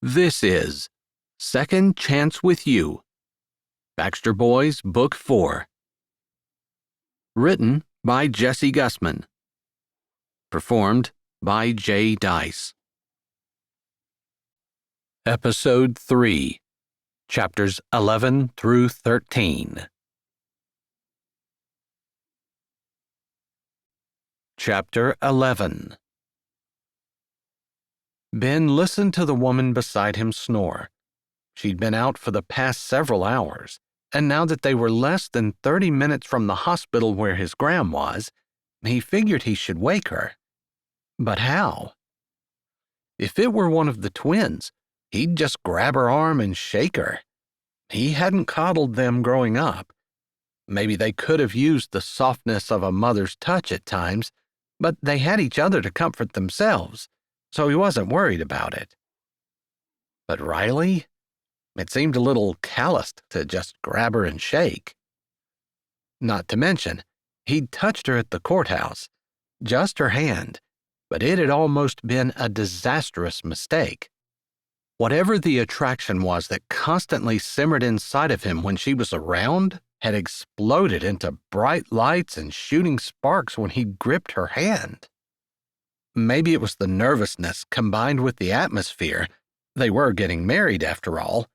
This is Second Chance with You, Baxter Boys, Book 4. Written by Jesse Gussman. Performed by J. Dice. Episode 3, Chapters 11 through 13. Chapter 11. Ben listened to the woman beside him snore. She'd been out for the past several hours, and now that they were less than 30 minutes from the hospital where his gram was, he figured he should wake her. But how? If it were one of the twins, he'd just grab her arm and shake her. He hadn't coddled them growing up. Maybe they could have used the softness of a mother's touch at times, but they had each other to comfort themselves, so he wasn't worried about it. But Riley? It seemed a little calloused to just grab her and shake. Not to mention, he'd touched her at the courthouse, just her hand, but it had almost been a disastrous mistake. Whatever the attraction was that constantly simmered inside of him when she was around had exploded into bright lights and shooting sparks when he gripped her hand. Maybe it was the nervousness combined with the atmosphere. They were getting married after all.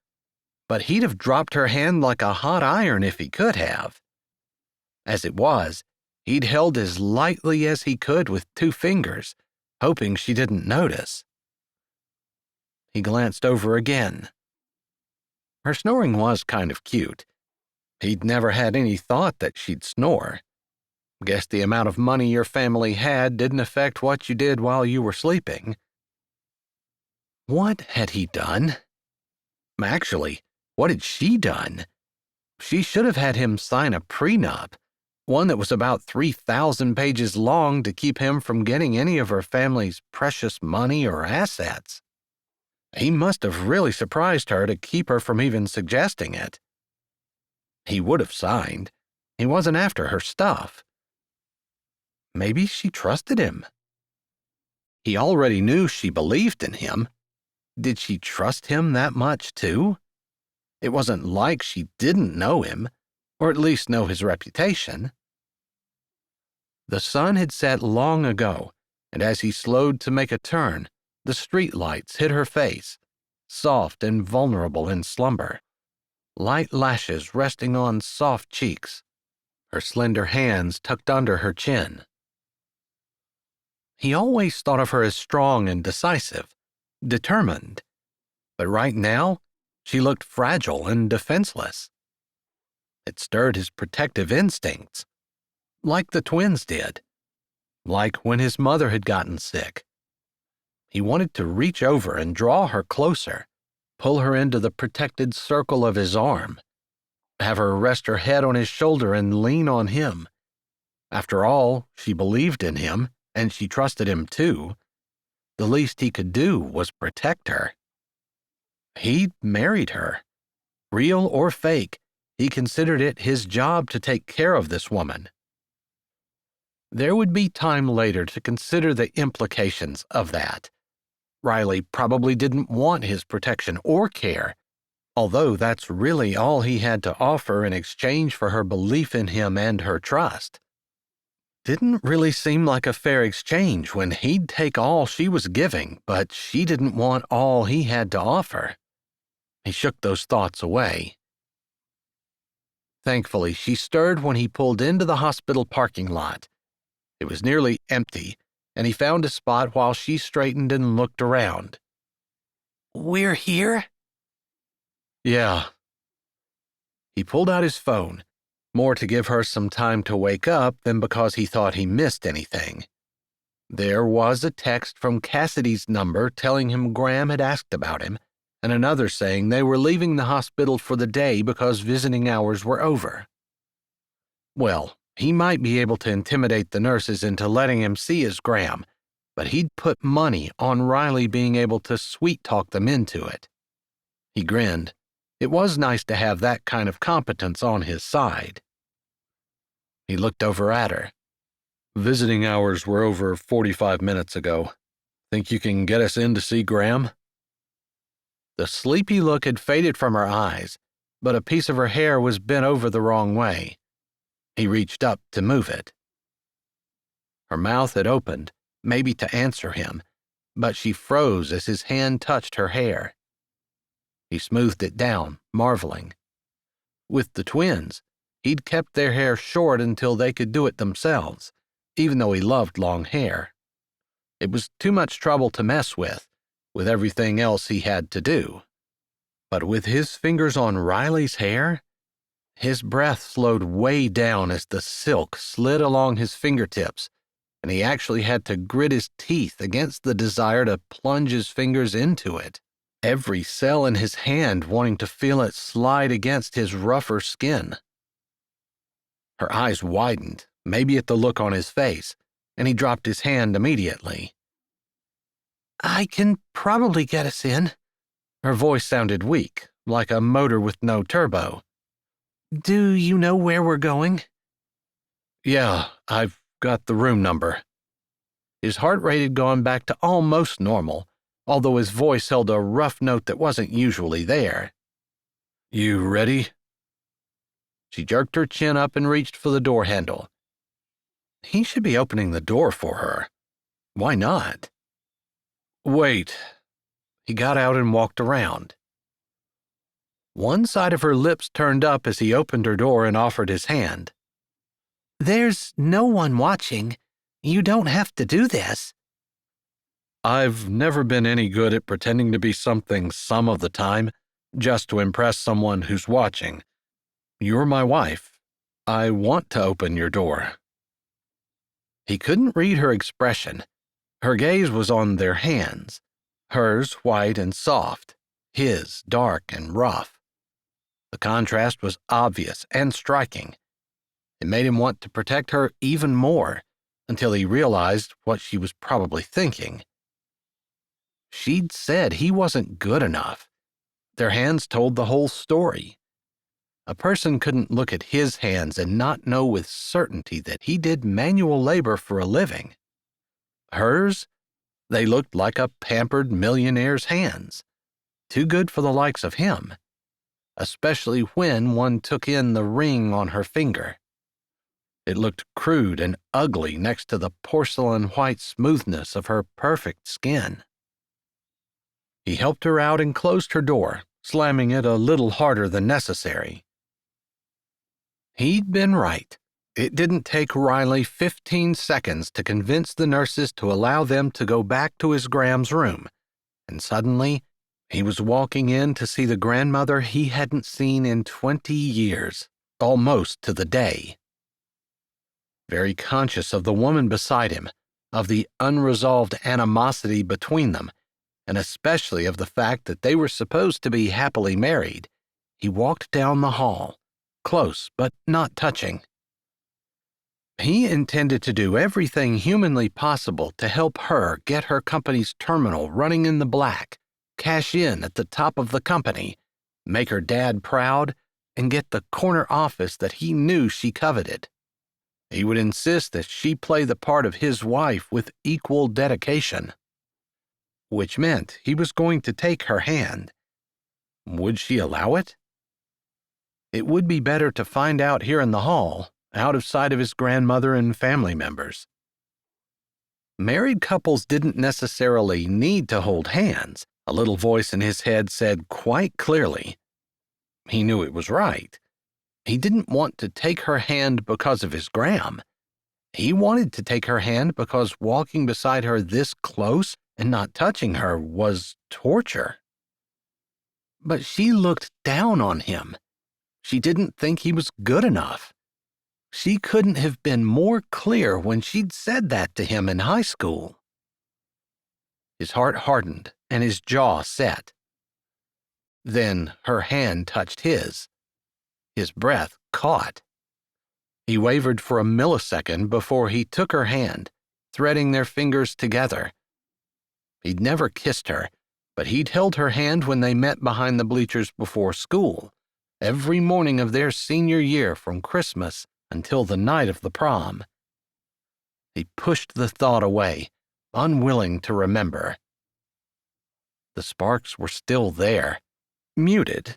But he'd have dropped her hand like a hot iron if he could have. As it was, he'd held as lightly as he could with 2 fingers, hoping she didn't notice. He glanced over again. Her snoring was kind of cute. He'd never had any thought that she'd snore. Guess the amount of money your family had didn't affect what you did while you were sleeping. What had he done? Actually, what had she done? She should have had him sign a prenup, one that was about 3,000 pages long to keep him from getting any of her family's precious money or assets. He must have really surprised her to keep her from even suggesting it. He would have signed. He wasn't after her stuff. Maybe she trusted him. He already knew she believed in him. Did she trust him that much, too? It wasn't like she didn't know him, or at least know his reputation. The sun had set long ago, and as he slowed to make a turn, the street lights hit her face, soft and vulnerable in slumber, light lashes resting on soft cheeks, her slender hands tucked under her chin. He always thought of her as strong and decisive, determined, but right now, she looked fragile and defenseless. It stirred his protective instincts, like the twins did, like when his mother had gotten sick. He wanted to reach over and draw her closer, pull her into the protected circle of his arm, have her rest her head on his shoulder and lean on him. After all, she believed in him, and she trusted him too. The least he could do was protect her. He'd married her. Real or fake, he considered it his job to take care of this woman. There would be time later to consider the implications of that. Riley probably didn't want his protection or care, although that's really all he had to offer in exchange for her belief in him and her trust. Didn't really seem like a fair exchange when he'd take all she was giving, but she didn't want all he had to offer. He shook those thoughts away. Thankfully, she stirred when he pulled into the hospital parking lot. It was nearly empty, and he found a spot while she straightened and looked around. "We're here?" "Yeah." He pulled out his phone, more to give her some time to wake up than because he thought he missed anything. There was a text from Cassidy's number telling him Graham had asked about him, and another saying they were leaving the hospital for the day because visiting hours were over. Well, he might be able to intimidate the nurses into letting him see his Graham, but he'd put money on Riley being able to sweet-talk them into it. He grinned. It was nice to have that kind of competence on his side. He looked over at her. "Visiting hours were over 45 minutes ago. Think you can get us in to see Graham?" The sleepy look had faded from her eyes, but a piece of her hair was bent over the wrong way. He reached up to move it. Her mouth had opened, maybe to answer him, but she froze as his hand touched her hair. He smoothed it down, marveling. With the twins, he'd kept their hair short until they could do it themselves, even though he loved long hair. It was too much trouble to mess with everything else he had to do. But with his fingers on Riley's hair, his breath slowed way down as the silk slid along his fingertips, and he actually had to grit his teeth against the desire to plunge his fingers into it, every cell in his hand wanting to feel it slide against his rougher skin. Her eyes widened, maybe at the look on his face, and he dropped his hand immediately. "I can probably get us in." Her voice sounded weak, like a motor with no turbo. "Do you know where we're going?" "Yeah, I've got the room number." His heart rate had gone back to almost normal, although his voice held a rough note that wasn't usually there. "You ready?" She jerked her chin up and reached for the door handle. He should be opening the door for her. Why not? "Wait." He got out and walked around. One side of her lips turned up as he opened her door and offered his hand. "There's no one watching. You don't have to do this." "I've never been any good at pretending to be something some of the time, just to impress someone who's watching. You're my wife. I want to open your door." He couldn't read her expression. Her gaze was on their hands, hers white and soft, his dark and rough. The contrast was obvious and striking. It made him want to protect her even more, until he realized what she was probably thinking. She'd said he wasn't good enough. Their hands told the whole story. A person couldn't look at his hands and not know with certainty that he did manual labor for a living. Hers, they looked like a pampered millionaire's hands, too good for the likes of him, especially when one took in the ring on her finger. It looked crude and ugly next to the porcelain white smoothness of her perfect skin. He helped her out and closed her door, slamming it a little harder than necessary. He'd been right. It didn't take Riley 15 seconds to convince the nurses to allow them to go back to his Gram's room, and suddenly he was walking in to see the grandmother he hadn't seen in 20 years, almost to the day. Very conscious of the woman beside him, of the unresolved animosity between them, and especially of the fact that they were supposed to be happily married, he walked down the hall, close but not touching. He intended to do everything humanly possible to help her get her company's terminal running in the black, cash in at the top of the company, make her dad proud, and get the corner office that he knew she coveted. He would insist that she play the part of his wife with equal dedication, which meant he was going to take her hand. Would she allow it? It would be better to find out here in the hall, out of sight of his grandmother and family members. Married couples didn't necessarily need to hold hands, a little voice in his head said quite clearly. He knew it was right. He didn't want to take her hand because of his Gram. He wanted to take her hand because walking beside her this close and not touching her was torture. But she looked down on him. She didn't think he was good enough. She couldn't have been more clear when she'd said that to him in high school. His heart hardened and his jaw set. Then her hand touched his. His breath caught. He wavered for a millisecond before he took her hand, threading their fingers together. He'd never kissed her, but he'd held her hand when they met behind the bleachers before school, every morning of their senior year from Christmas until the night of the prom. He pushed the thought away, unwilling to remember. The sparks were still there, muted.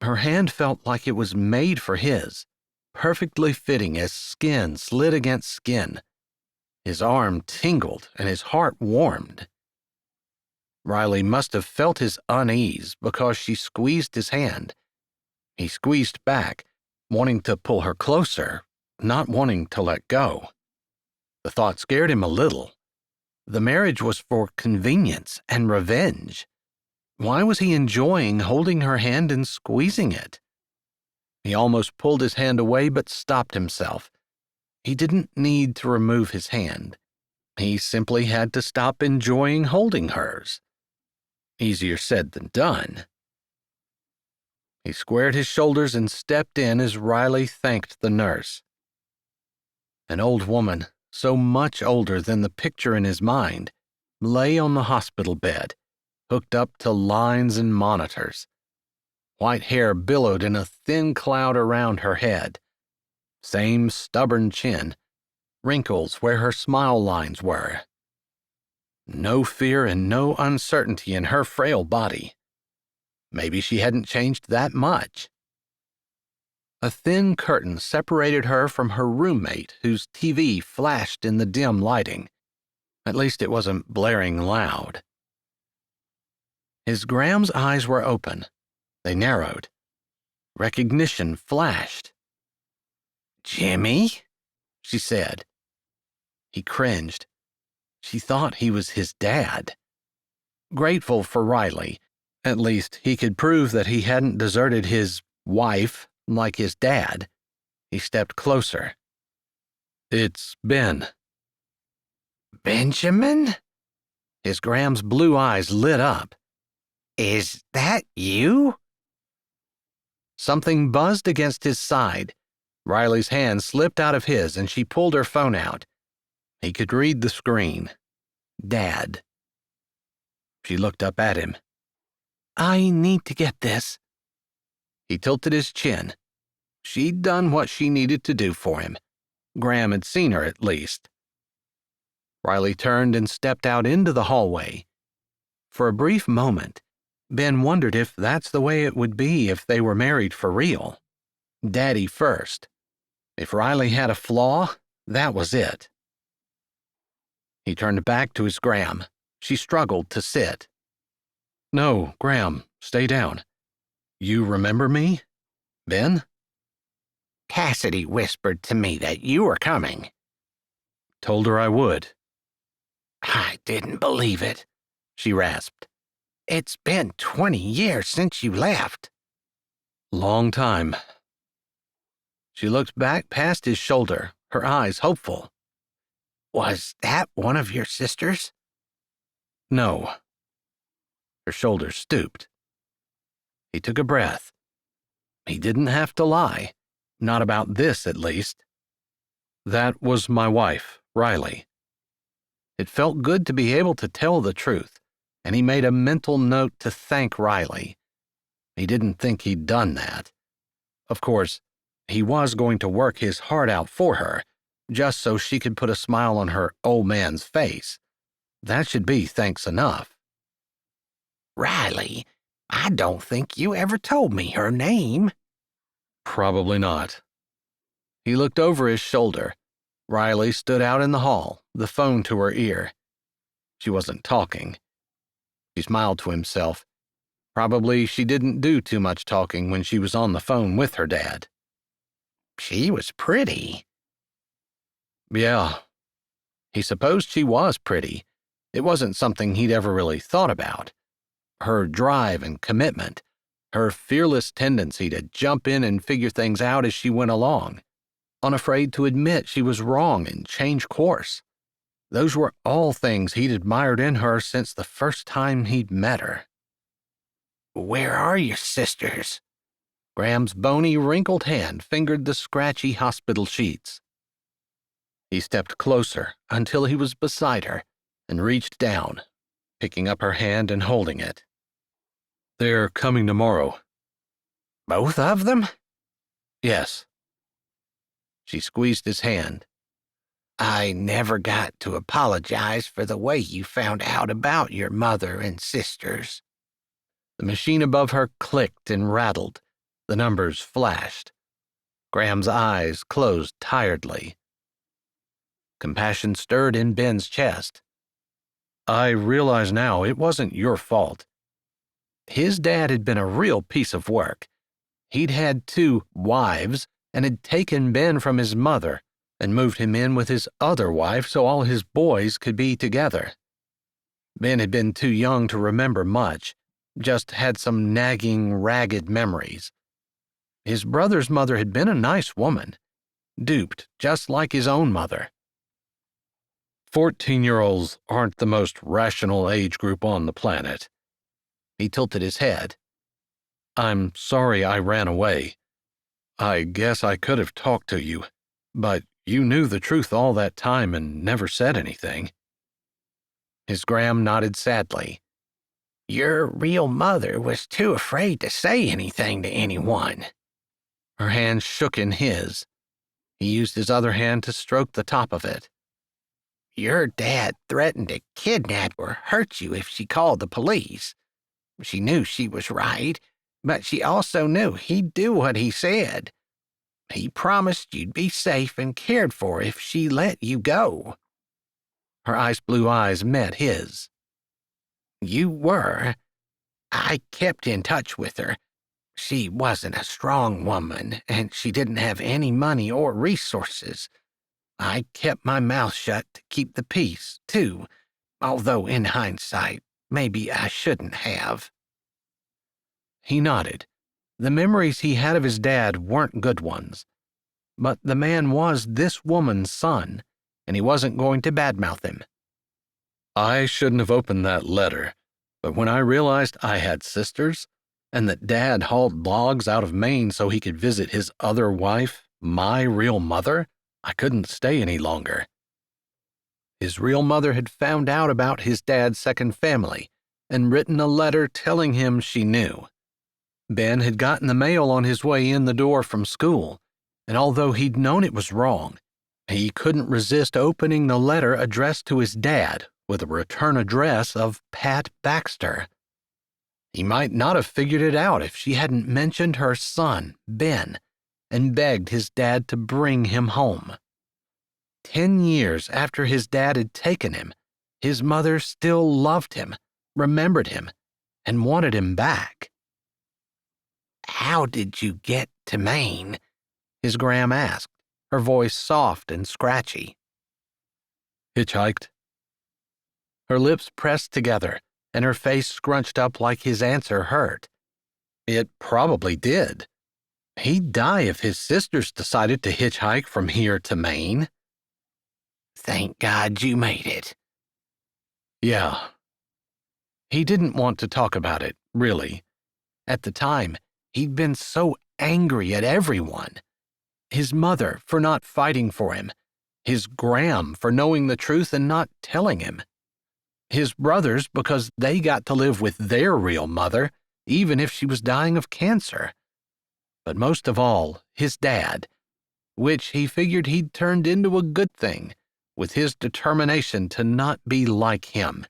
Her hand felt like it was made for his, perfectly fitting as skin slid against skin. His arm tingled and his heart warmed. Riley must have felt his unease because she squeezed his hand. He squeezed back, wanting to pull her closer, not wanting to let go. The thought scared him a little. The marriage was for convenience and revenge. Why was he enjoying holding her hand and squeezing it? He almost pulled his hand away but stopped himself. He didn't need to remove his hand. He simply had to stop enjoying holding hers. Easier said than done. He squared his shoulders and stepped in as Riley thanked the nurse. An old woman, so much older than the picture in his mind, lay on the hospital bed, hooked up to lines and monitors. White hair billowed in a thin cloud around her head. Same stubborn chin, wrinkles where her smile lines were. No fear and no uncertainty in her frail body. Maybe she hadn't changed that much. A thin curtain separated her from her roommate, whose TV flashed in the dim lighting. At least it wasn't blaring loud. His Graham's eyes were open. They narrowed. Recognition flashed. "Jimmy?" she said. He cringed. She thought he was his dad. Grateful for Riley, at least he could prove that he hadn't deserted his wife like his dad. He stepped closer. "It's Ben." "Benjamin?" His Graham's blue eyes lit up. "Is that you?" Something buzzed against his side. Riley's hand slipped out of his and she pulled her phone out. He could read the screen. Dad. She looked up at him. "I need to get this." He tilted his chin. She'd done what she needed to do for him. Graham had seen her at least. Riley turned and stepped out into the hallway. For a brief moment, Ben wondered if that's the way it would be if they were married for real. Daddy first. If Riley had a flaw, that was it. He turned back to his Graham. She struggled to sit. "No, Graham, stay down. You remember me? Ben?" "Cassidy whispered to me that you were coming." "Told her I would." "I didn't believe it," she rasped. "It's been 20 years since you left." "Long time." She looked back past his shoulder, her eyes hopeful. "Was that one of your sisters?" "No." Her shoulders stooped. He took a breath. He didn't have to lie. Not about this, at least. "That was my wife, Riley." It felt good to be able to tell the truth, and he made a mental note to thank Riley. He didn't think he'd done that. Of course, he was going to work his heart out for her, just so she could put a smile on her old man's face. That should be thanks enough. "Riley, I don't think you ever told me her name." "Probably not." He looked over his shoulder. Riley stood out in the hall, the phone to her ear. She wasn't talking. He smiled to himself. Probably she didn't do too much talking when she was on the phone with her dad. "She was pretty." Yeah. He supposed she was pretty. It wasn't something he'd ever really thought about. Her drive and commitment, her fearless tendency to jump in and figure things out as she went along, unafraid to admit she was wrong and change course. Those were all things he'd admired in her since the first time he'd met her. "Where are your sisters?" Graham's bony, wrinkled hand fingered the scratchy hospital sheets. He stepped closer until he was beside her and reached down, picking up her hand and holding it. "They're coming tomorrow." "Both of them?" "Yes." She squeezed his hand. I never got to apologize for the way you found out about your mother and sisters." The machine above her clicked and rattled. The numbers flashed. Graham's eyes closed tiredly. Compassion stirred in Ben's chest. "I realize now it wasn't your fault. His dad had been a real piece of work. He'd had 2 wives and had taken Ben from his mother and moved him in with his other wife so all his boys could be together. Ben had been too young to remember much, just had some nagging, ragged memories. His brother's mother had been a nice woman, duped just like his own mother. 14-year-olds aren't the most rational age group on the planet." He tilted his head. "I'm sorry I ran away. I guess I could have talked to you, but you knew the truth all that time and never said anything." His Graham nodded sadly. "Your real mother was too afraid to say anything to anyone." Her hand shook in his. He used his other hand to stroke the top of it. "Your dad threatened to kidnap or hurt you if she called the police. She knew she was right, but she also knew he'd do what he said. He promised you'd be safe and cared for if she let you go." Her ice blue eyes met his. "You were. I kept in touch with her. She wasn't a strong woman, and she didn't have any money or resources. I kept my mouth shut to keep the peace, too, although in hindsight, maybe I shouldn't have." He nodded. The memories he had of his dad weren't good ones. But the man was this woman's son, and he wasn't going to badmouth him. "I shouldn't have opened that letter, but when I realized I had sisters, and that Dad hauled logs out of Maine so he could visit his other wife, my real mother, I couldn't stay any longer." His real mother had found out about his dad's second family and written a letter telling him she knew. Ben had gotten the mail on his way in the door from school, and although he'd known it was wrong, he couldn't resist opening the letter addressed to his dad with a return address of Pat Baxter. He might not have figured it out if she hadn't mentioned her son, Ben, and begged his dad to bring him home. 10 years after his dad had taken him, his mother still loved him, remembered him, and wanted him back. "How did you get to Maine?" His Graham asked, her voice soft and scratchy. "Hitchhiked." Her lips pressed together, and her face scrunched up like his answer hurt. It probably did. He'd die if his sisters decided to hitchhike from here to Maine. "Thank God you made it." Yeah. He didn't want to talk about it, really. At the time, he'd been so angry at everyone. His mother for not fighting for him. His Graham for knowing the truth and not telling him. His brothers because they got to live with their real mother, even if she was dying of cancer. But most of all, his dad, which he figured he'd turned into a good thing, with his determination to not be like him,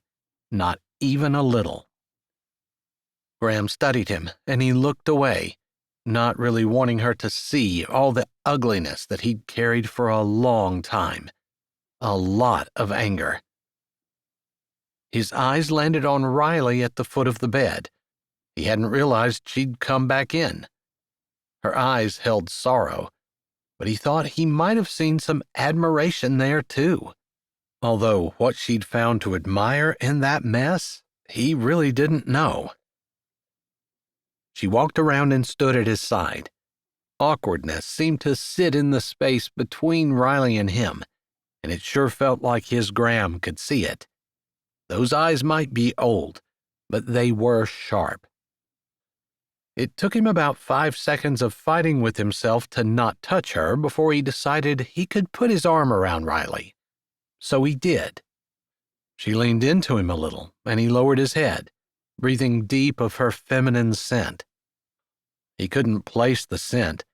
not even a little. Graham studied him, and he looked away, not really wanting her to see all the ugliness that he'd carried for a long time. A lot of anger. His eyes landed on Riley at the foot of the bed. He hadn't realized she'd come back in. Her eyes held sorrow, but he thought he might have seen some admiration there, too. Although what she'd found to admire in that mess, he really didn't know. She walked around and stood at his side. Awkwardness seemed to sit in the space between Riley and him, and it sure felt like his Graham could see it. Those eyes might be old, but they were sharp. It took him about 5 seconds of fighting with himself to not touch her before he decided he could put his arm around Riley. So he did. She leaned into him a little, and he lowered his head, breathing deep of her feminine scent. He couldn't place the scent,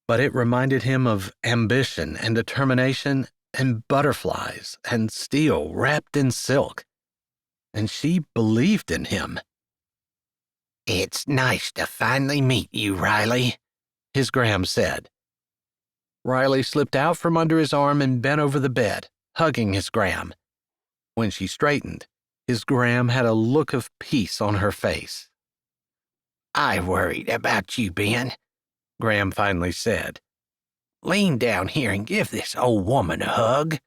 but it reminded him of ambition and determination and butterflies and steel wrapped in silk. And she believed in him. "It's nice to finally meet you, Riley," his Gram said. Riley slipped out from under his arm and bent over the bed, hugging his Gram. When she straightened, his Gram had a look of peace on her face. "I worried about you, Ben," Gram finally said. "Lean down here and give this old woman a hug."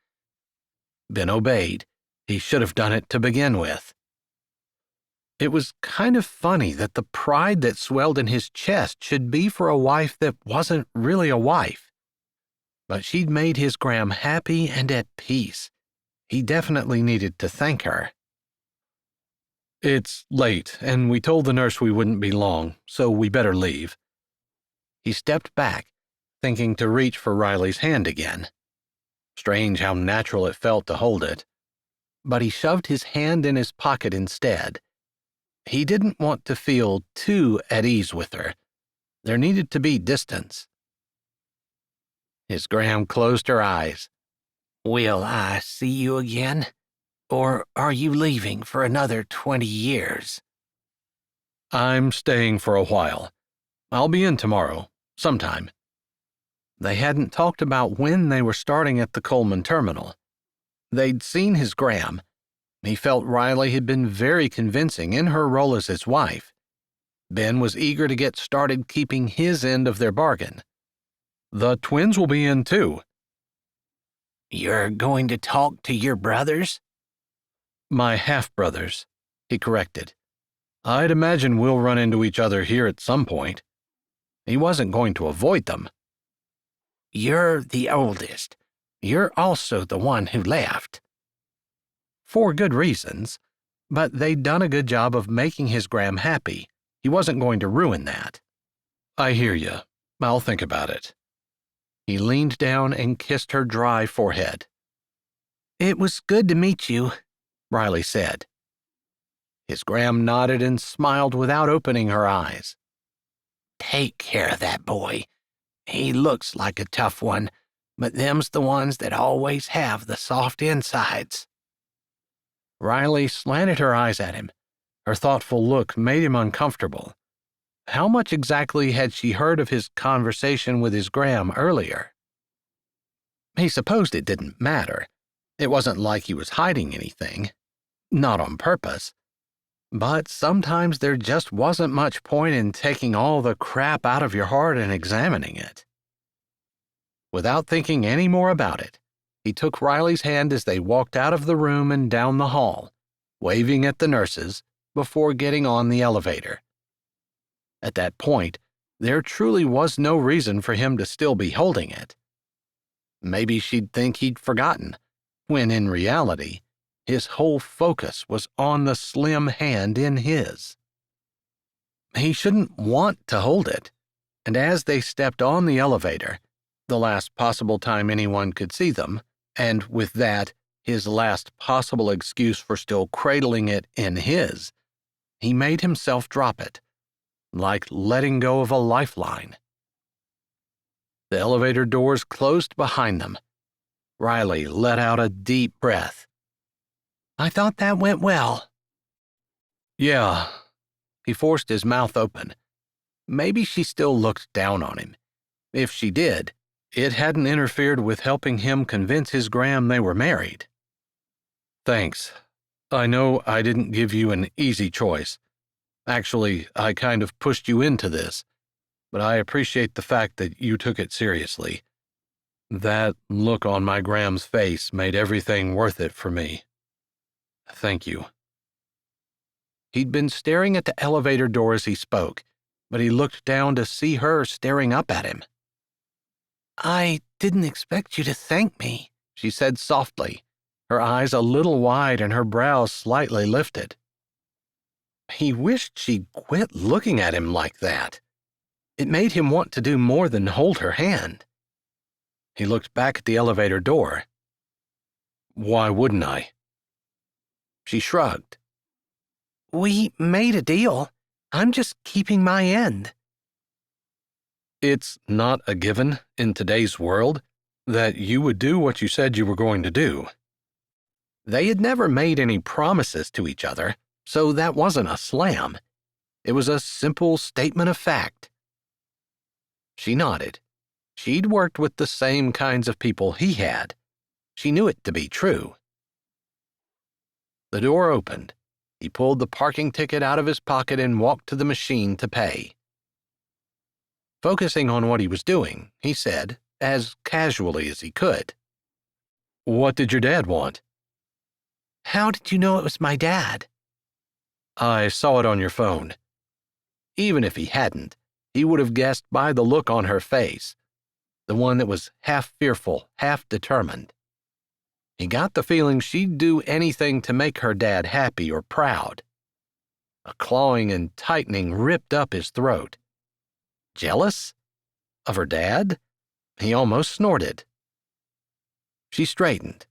Ben obeyed. He should have done it to begin with. It was kind of funny that the pride that swelled in his chest should be for a wife that wasn't really a wife. But she'd made his Gram happy and at peace. He definitely needed to thank her. It's late, and we told the nurse we wouldn't be long, so we better leave. He stepped back, thinking to reach for Riley's hand again. Strange how natural it felt to hold it. But he shoved his hand in his pocket instead. He didn't want to feel too at ease with her. There needed to be distance. His Gram closed her eyes. "Will I see you again? Or are you leaving for another 20 years? I'm staying for a while. I'll be in tomorrow, sometime. They hadn't talked about when they were starting at the Coleman terminal. They'd seen his Gram. He felt Riley had been very convincing in her role as his wife. Ben was eager to get started keeping his end of their bargain. The twins will be in too. You're going to talk to your brothers? My half-brothers, he corrected. I'd imagine we'll run into each other here at some point. He wasn't going to avoid them. You're the oldest. You're also the one who left. For good reasons, but they'd done a good job of making his Gram happy. He wasn't going to ruin that. I hear you. I'll think about it. He leaned down and kissed her dry forehead. It was good to meet you, Riley said. His Gram nodded and smiled without opening her eyes. Take care of that boy. He looks like a tough one, but them's the ones that always have the soft insides. Riley slanted her eyes at him. Her thoughtful look made him uncomfortable. How much exactly had she heard of his conversation with his Gram earlier? He supposed it didn't matter. It wasn't like he was hiding anything. Not on purpose. But sometimes there just wasn't much point in taking all the crap out of your heart and examining it. Without thinking any more about it, he took Riley's hand as they walked out of the room and down the hall, waving at the nurses before getting on the elevator. At that point, there truly was no reason for him to still be holding it. Maybe she'd think he'd forgotten, when in reality, his whole focus was on the slim hand in his. He shouldn't want to hold it, and as they stepped on the elevator, the last possible time anyone could see them, and with that, his last possible excuse for still cradling it in his, he made himself drop it, like letting go of a lifeline. The elevator doors closed behind them. Riley let out a deep breath. I thought that went well. Yeah. He forced his mouth open. Maybe she still looked down on him. If she did, it hadn't interfered with helping him convince his Gram they were married. Thanks. I know I didn't give you an easy choice. Actually, I kind of pushed you into this, but I appreciate the fact that you took it seriously. That look on my Gram's face made everything worth it for me. Thank you. He'd been staring at the elevator door as he spoke, but he looked down to see her staring up at him. I didn't expect you to thank me, she said softly, her eyes a little wide and her brows slightly lifted. He wished she'd quit looking at him like that. It made him want to do more than hold her hand. He looked back at the elevator door. Why wouldn't I? She shrugged. We made a deal. I'm just keeping my end. It's not a given in today's world That you would do what you said you were going to do. They had never made any promises to each other, so that wasn't a slam. It was a simple statement of fact. She nodded. She'd worked with the same kinds of people he had. She knew it to be true. The door opened. He pulled the parking ticket out of his pocket and walked to the machine to pay. Focusing on what he was doing, he said, as casually as he could, "What did your dad want?" "How did you know it was my dad?" "I saw it on your phone." Even if he hadn't, he would have guessed by the look on her face, the one that was half fearful, half determined. He got the feeling she'd do anything to make her dad happy or proud. A clawing and tightening ripped up his throat. Jealous? Of her dad? He almost snorted. She straightened.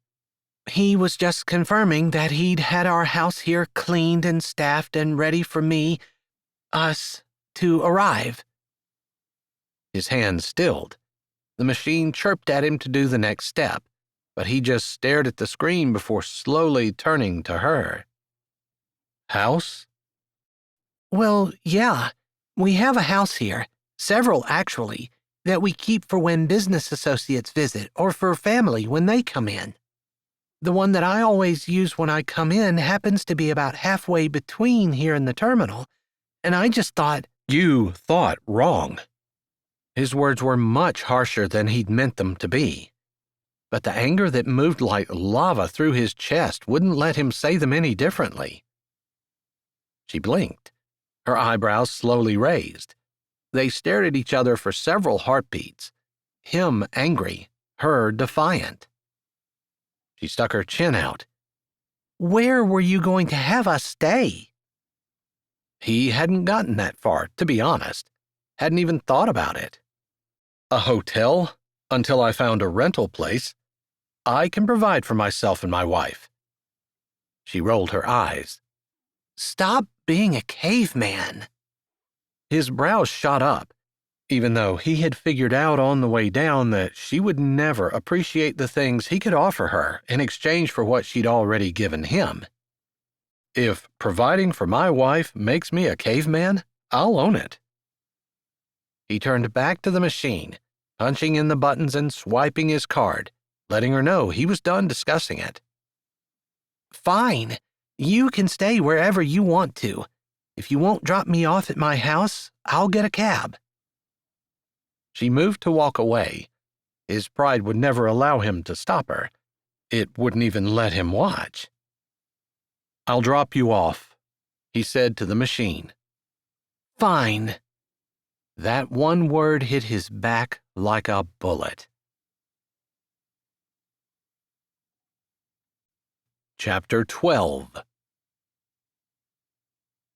"He was just confirming that he'd had our house here cleaned and staffed and ready for us, to arrive." His hand stilled. The machine chirped at him to do the next step, but he just stared at the screen before slowly turning to her. "House?" "Well, yeah. We have a house here, several actually, that we keep for when business associates visit or for family when they come in. The one that I always use when I come in happens to be about halfway between here and the terminal, and I just thought—" "You thought wrong." His words were much harsher than he'd meant them to be, but the anger that moved like lava through his chest wouldn't let him say them any differently. She blinked, her eyebrows slowly raised. They stared at each other for several heartbeats, him angry, her defiant. She stuck her chin out. "Where were you going to have us stay?" He hadn't gotten that far, to be honest. Hadn't even thought about it. "A hotel? Until I found a rental place. I can provide for myself and my wife." She rolled her eyes. "Stop being a caveman." His brows shot up, even though he had figured out on the way down that she would never appreciate the things he could offer her in exchange for what she'd already given him. If providing for my wife makes me a caveman, I'll own it. He turned back to the machine, punching in the buttons and swiping his card, letting her know he was done discussing it. "Fine. You can stay wherever you want to. If you won't drop me off at my house, I'll get a cab." She moved to walk away. His pride would never allow him to stop her. It wouldn't even let him watch. "I'll drop you off," he said to the machine. "Fine." That one word hit his back like a bullet. Chapter 12.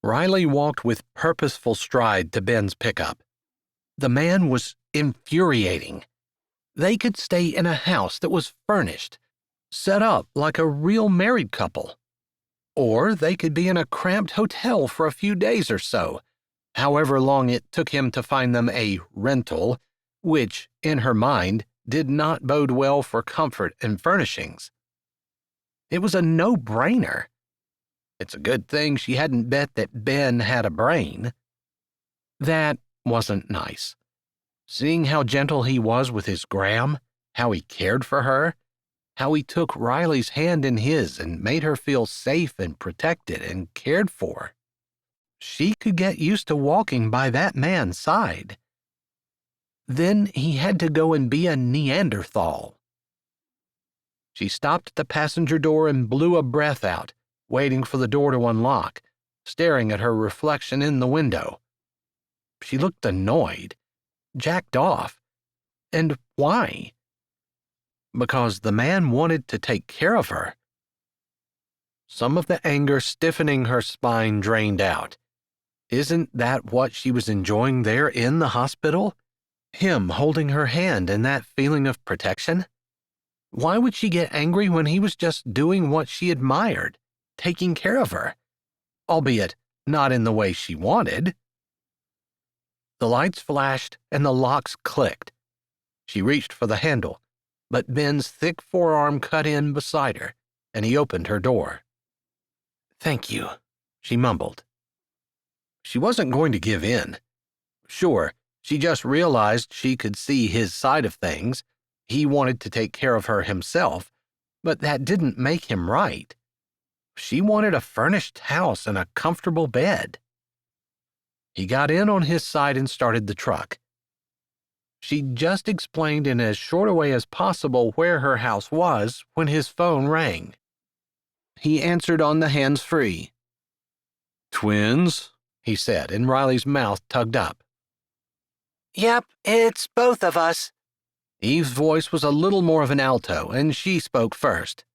Riley walked with purposeful stride to Ben's pickup. The man was infuriating. They could stay in a house that was furnished, set up like a real married couple. Or they could be in a cramped hotel for a few days or so, however long it took him to find them a rental, which, in her mind, did not bode well for comfort and furnishings. It was a no-brainer. It's a good thing she hadn't bet that Ben had a brain. That wasn't nice. Seeing how gentle he was with his Gram, how he cared for her, how he took Riley's hand in his and made her feel safe and protected and cared for. She could get used to walking by that man's side. Then he had to go and be a Neanderthal. She stopped at the passenger door and blew a breath out, waiting for the door to unlock, staring at her reflection in the window. She looked annoyed, jacked off. And why? Because the man wanted to take care of her. Some of the anger stiffening her spine drained out. Isn't that what she was enjoying there in the hospital? Him holding her hand and that feeling of protection? Why would she get angry when he was just doing what she admired, taking care of her, albeit not in the way she wanted? The lights flashed and the locks clicked. She reached for the handle, but Ben's thick forearm cut in beside her, and he opened her door. "Thank you," she mumbled. She wasn't going to give in. Sure, she just realized she could see his side of things. He wanted to take care of her himself, but that didn't make him right. She wanted a furnished house and a comfortable bed. He got in on his side and started the truck. She just explained in as short a way as possible where her house was when his phone rang. He answered on the hands-free. "Twins?" he said, and Riley's mouth tugged up. Yep, it's both of us. Eve's voice was a little more of an alto, and she spoke first.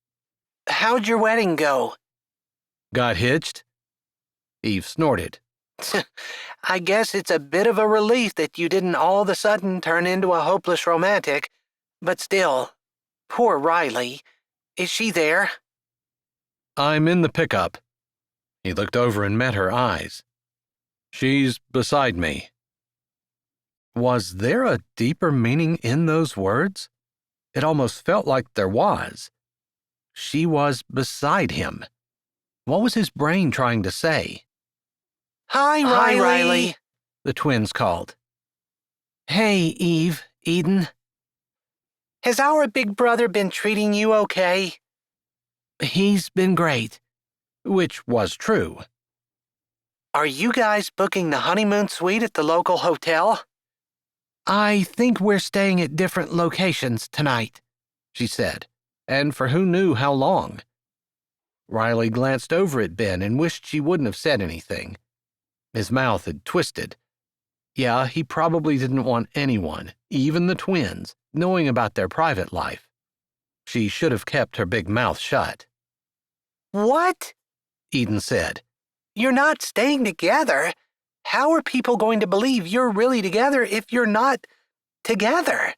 How'd your wedding go? "Got hitched?" Eve snorted. I guess it's a bit of a relief that you didn't all of a sudden turn into a hopeless romantic, but still, poor Riley. Is she there? "I'm in the pickup." He looked over and met her eyes. "She's beside me." Was there a deeper meaning in those words? It almost felt like there was. She was beside him. What was his brain trying to say? Hi, Riley, the twins called. "Hey, Eve, Eden." Has our big brother been treating you okay? "He's been great," which was true. Are you guys booking the honeymoon suite at the local hotel? "I think we're staying at different locations tonight," she said, and for who knew how long. Riley glanced over at Ben and wished she wouldn't have said anything. His mouth had twisted. Yeah, he probably didn't want anyone, even the twins, knowing about their private life. She should have kept her big mouth shut. What? Eden said. You're not staying together. How are people going to believe you're really together if you're not together?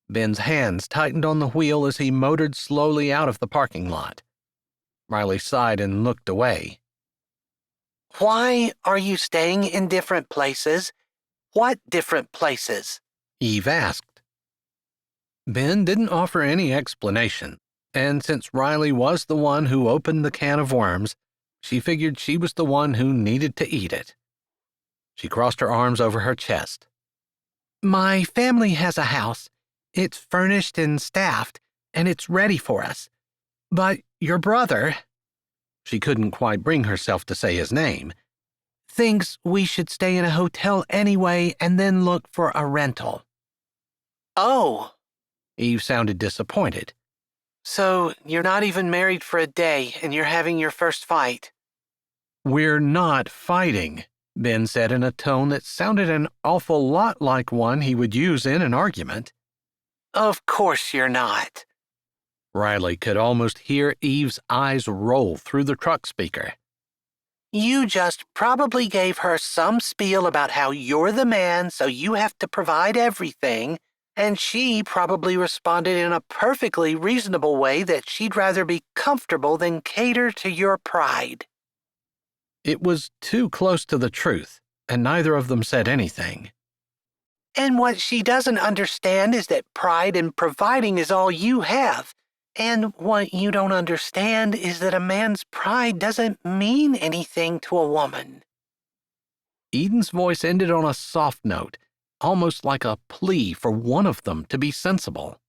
Ben's hands tightened on the wheel as he motored slowly out of the parking lot. Riley sighed and looked away. Why are you staying in different places? What different places? Eve asked. Ben didn't offer any explanation, and since Riley was the one who opened the can of worms, she figured she was the one who needed to eat it. She crossed her arms over her chest. "My family has a house. It's furnished and staffed, and it's ready for us. But your brother," she couldn't quite bring herself to say his name, "thinks we should stay in a hotel anyway and then look for a rental." Oh. Eve sounded disappointed. So you're not even married for a day and you're having your first fight? "We're not fighting," Ben said in a tone that sounded an awful lot like one he would use in an argument. Of course you're not. Riley could almost hear Eve's eyes roll through the truck speaker. You just probably gave her some spiel about how you're the man, so you have to provide everything, and she probably responded in a perfectly reasonable way that she'd rather be comfortable than cater to your pride. It was too close to the truth, and neither of them said anything. And what she doesn't understand is that pride and providing is all you have. And what you don't understand is that a man's pride doesn't mean anything to a woman. Eden's voice ended on a soft note, almost like a plea for one of them to be sensible.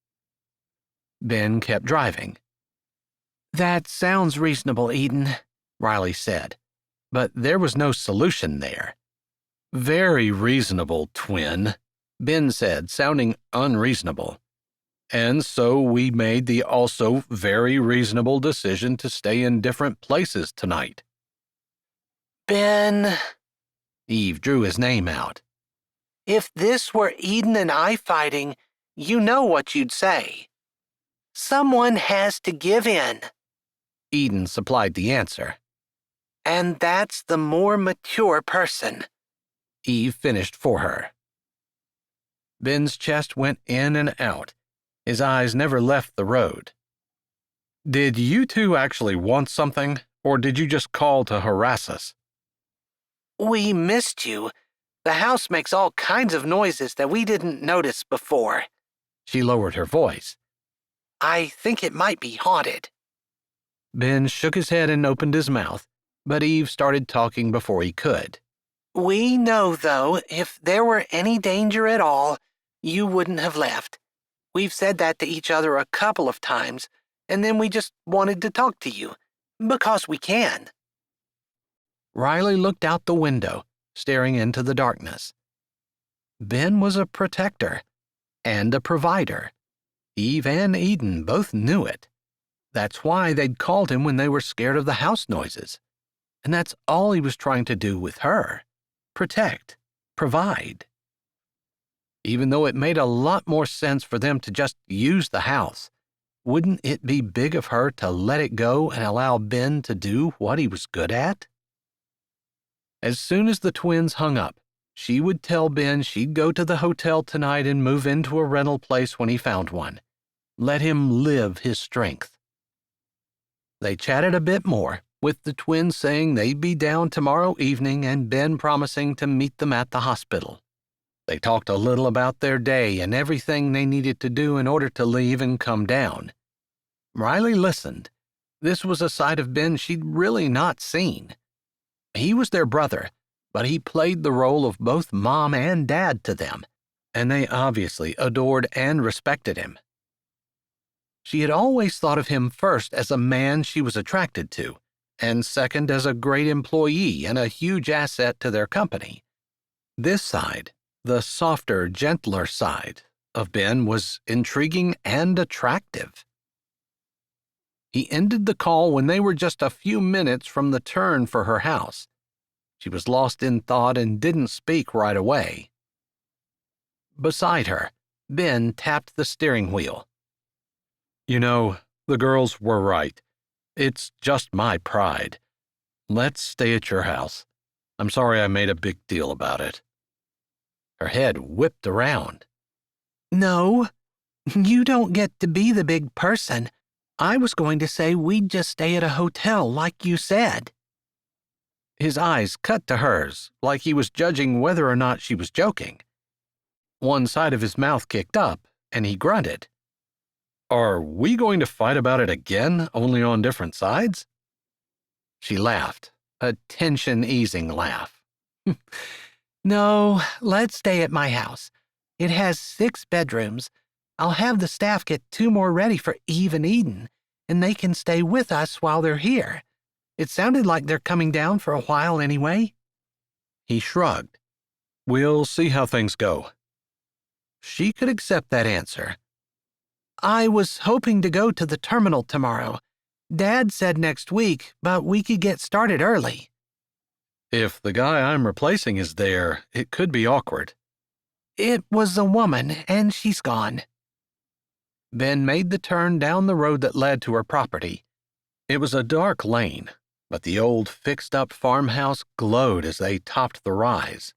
Ben kept driving. "That sounds reasonable, Eden," Riley said, but there was no solution there. "Very reasonable, twin," Ben said, sounding unreasonable. "And so we made the also very reasonable decision to stay in different places tonight." Ben, Eve drew his name out. if this were Eden and I fighting, you know what you'd say. Someone has to give in. Eden supplied the answer. And that's the more mature person. Eve finished for her. Ben's chest went in and out. His eyes never left the road. "Did you two actually want something, or did you just call to harass us?" We missed you. The house makes all kinds of noises that we didn't notice before. She lowered her voice. I think it might be haunted. Ben shook his head and opened his mouth, but Eve started talking before he could. We know, though, if there were any danger at all, you wouldn't have left. We've said that to each other a couple of times, and then we just wanted to talk to you. Because we can. Riley looked out the window, staring into the darkness. Ben was a protector and a provider. Eve and Eden both knew it. That's why they'd called him when they were scared of the house noises. And that's all he was trying to do with her. Protect, provide. Even though it made a lot more sense for them to just use the house, wouldn't it be big of her to let it go and allow Ben to do what he was good at? As soon as the twins hung up, she would tell Ben she'd go to the hotel tonight and move into a rental place when he found one. Let him live his strength. They chatted a bit more, with the twins saying they'd be down tomorrow evening and Ben promising to meet them at the hospital. They talked a little about their day and everything they needed to do in order to leave and come down. Riley listened. This was a side of Ben she'd really not seen. He was their brother, but he played the role of both mom and dad to them, and they obviously adored and respected him. She had always thought of him first as a man she was attracted to, and second as a great employee and a huge asset to their company. This side, the softer, gentler side of Ben, was intriguing and attractive. He ended the call when they were just a few minutes from the turn for her house. She was lost in thought and didn't speak right away. Beside her, Ben tapped the steering wheel. You know, the girls were right. It's just my pride. Let's stay at your house. I'm sorry I made a big deal about it. Her head whipped around. No, you don't get to be the big person. I was going to say we'd just stay at a hotel like you said. His eyes cut to hers, like he was judging whether or not she was joking. One side of his mouth kicked up, and he grunted. Are we going to fight about it again, only on different sides? She laughed, a tension-easing laugh. No, let's stay at my house. It has 6 bedrooms. I'll have the staff get 2 more ready for Eve and Eden, and they can stay with us while they're here. It sounded like they're coming down for a while anyway. He shrugged. We'll see how things go. She could accept that answer. I was hoping to go to the terminal tomorrow. Dad said next week, but we could get started early. If the guy I'm replacing is there, it could be awkward. It was a woman, and she's gone. Ben made the turn down the road that led to her property. It was a dark lane, but the old fixed-up farmhouse glowed as they topped the rise.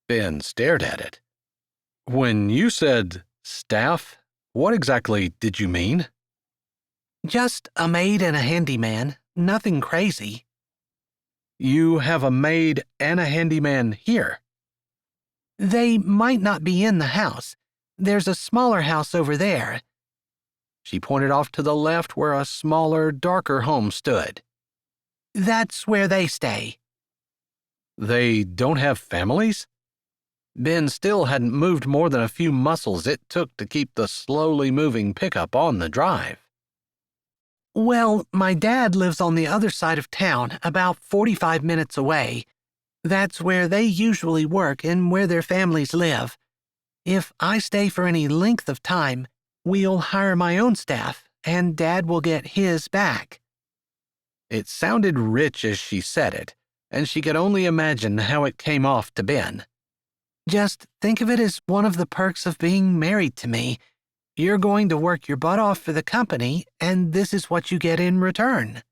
Ben stared at it. When you said staff, what exactly did you mean? Just a maid and a handyman, nothing crazy. You have a maid and a handyman here? They might not be in the house. There's a smaller house over there. She pointed off to the left where a smaller, darker home stood. That's where they stay. They don't have families? Ben still hadn't moved more than a few muscles it took to keep the slowly moving pickup on the drive. Well, my dad lives on the other side of town, about 45 minutes away. That's where they usually work and where their families live. If I stay for any length of time, we'll hire my own staff, and Dad will get his back. It sounded rich as she said it, and she could only imagine how it came off to Ben. Just think of it as one of the perks of being married to me. You're going to work your butt off for the company, and this is what you get in return.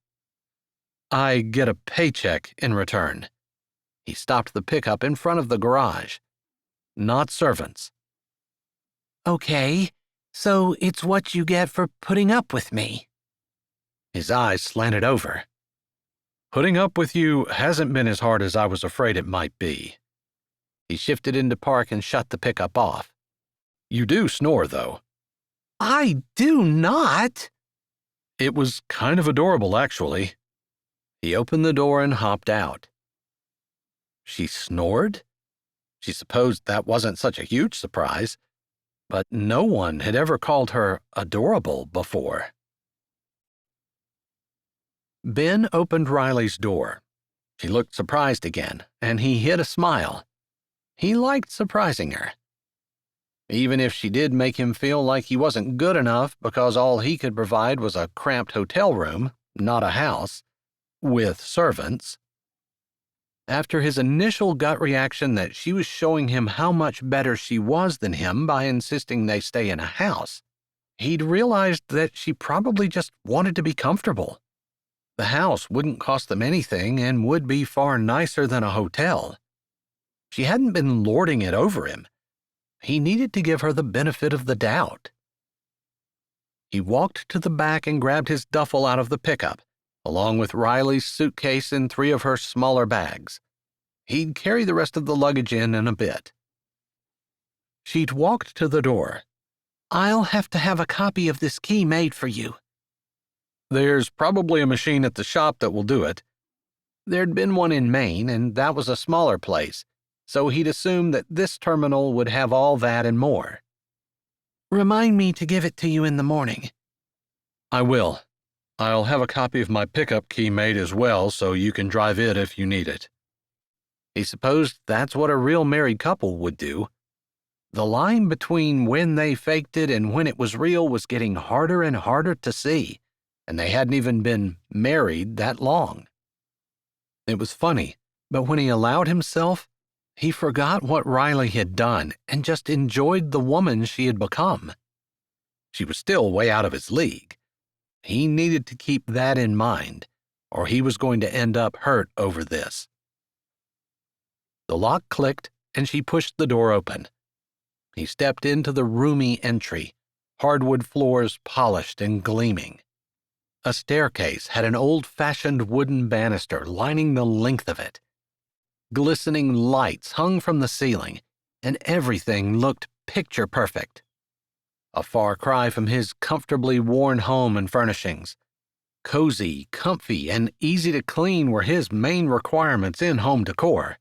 I get a paycheck in return. He stopped the pickup in front of the garage. Not servants. Okay, so it's what you get for putting up with me. His eyes slanted over. Putting up with you hasn't been as hard as I was afraid it might be. He shifted into park and shut the pickup off. You do snore, though. I do not. It was kind of adorable, actually. He opened the door and hopped out. She snored? She supposed that wasn't such a huge surprise, but no one had ever called her adorable before. Ben opened Riley's door. She looked surprised again, and he hid a smile. He liked surprising her. Even if she did make him feel like he wasn't good enough because all he could provide was a cramped hotel room, not a house, with servants. After his initial gut reaction that she was showing him how much better she was than him by insisting they stay in a house, he'd realized that she probably just wanted to be comfortable. The house wouldn't cost them anything and would be far nicer than a hotel. She hadn't been lording it over him. He needed to give her the benefit of the doubt. He walked to the back and grabbed his duffel out of the pickup, along with Riley's suitcase and 3 of her smaller bags. He'd carry the rest of the luggage in a bit. She'd walked to the door. I'll have to have a copy of this key made for you. There's probably a machine at the shop that will do it. There'd been one in Maine, and that was a smaller place, so he'd assumed that this terminal would have all that and more. Remind me to give it to you in the morning. I will. I'll have a copy of my pickup key made as well, so you can drive it if you need it. He supposed that's what a real married couple would do. The line between when they faked it and when it was real was getting harder and harder to see, and they hadn't even been married that long. It was funny, but when he allowed himself, he forgot what Riley had done and just enjoyed the woman she had become. She was still way out of his league. He needed to keep that in mind, or he was going to end up hurt over this. The lock clicked, and she pushed the door open. He stepped into the roomy entry, hardwood floors polished and gleaming. A staircase had an old-fashioned wooden banister lining the length of it. Glistening lights hung from the ceiling, and everything looked picture-perfect. A far cry from his comfortably worn home and furnishings. Cozy, comfy, and easy to clean were his main requirements in home decor.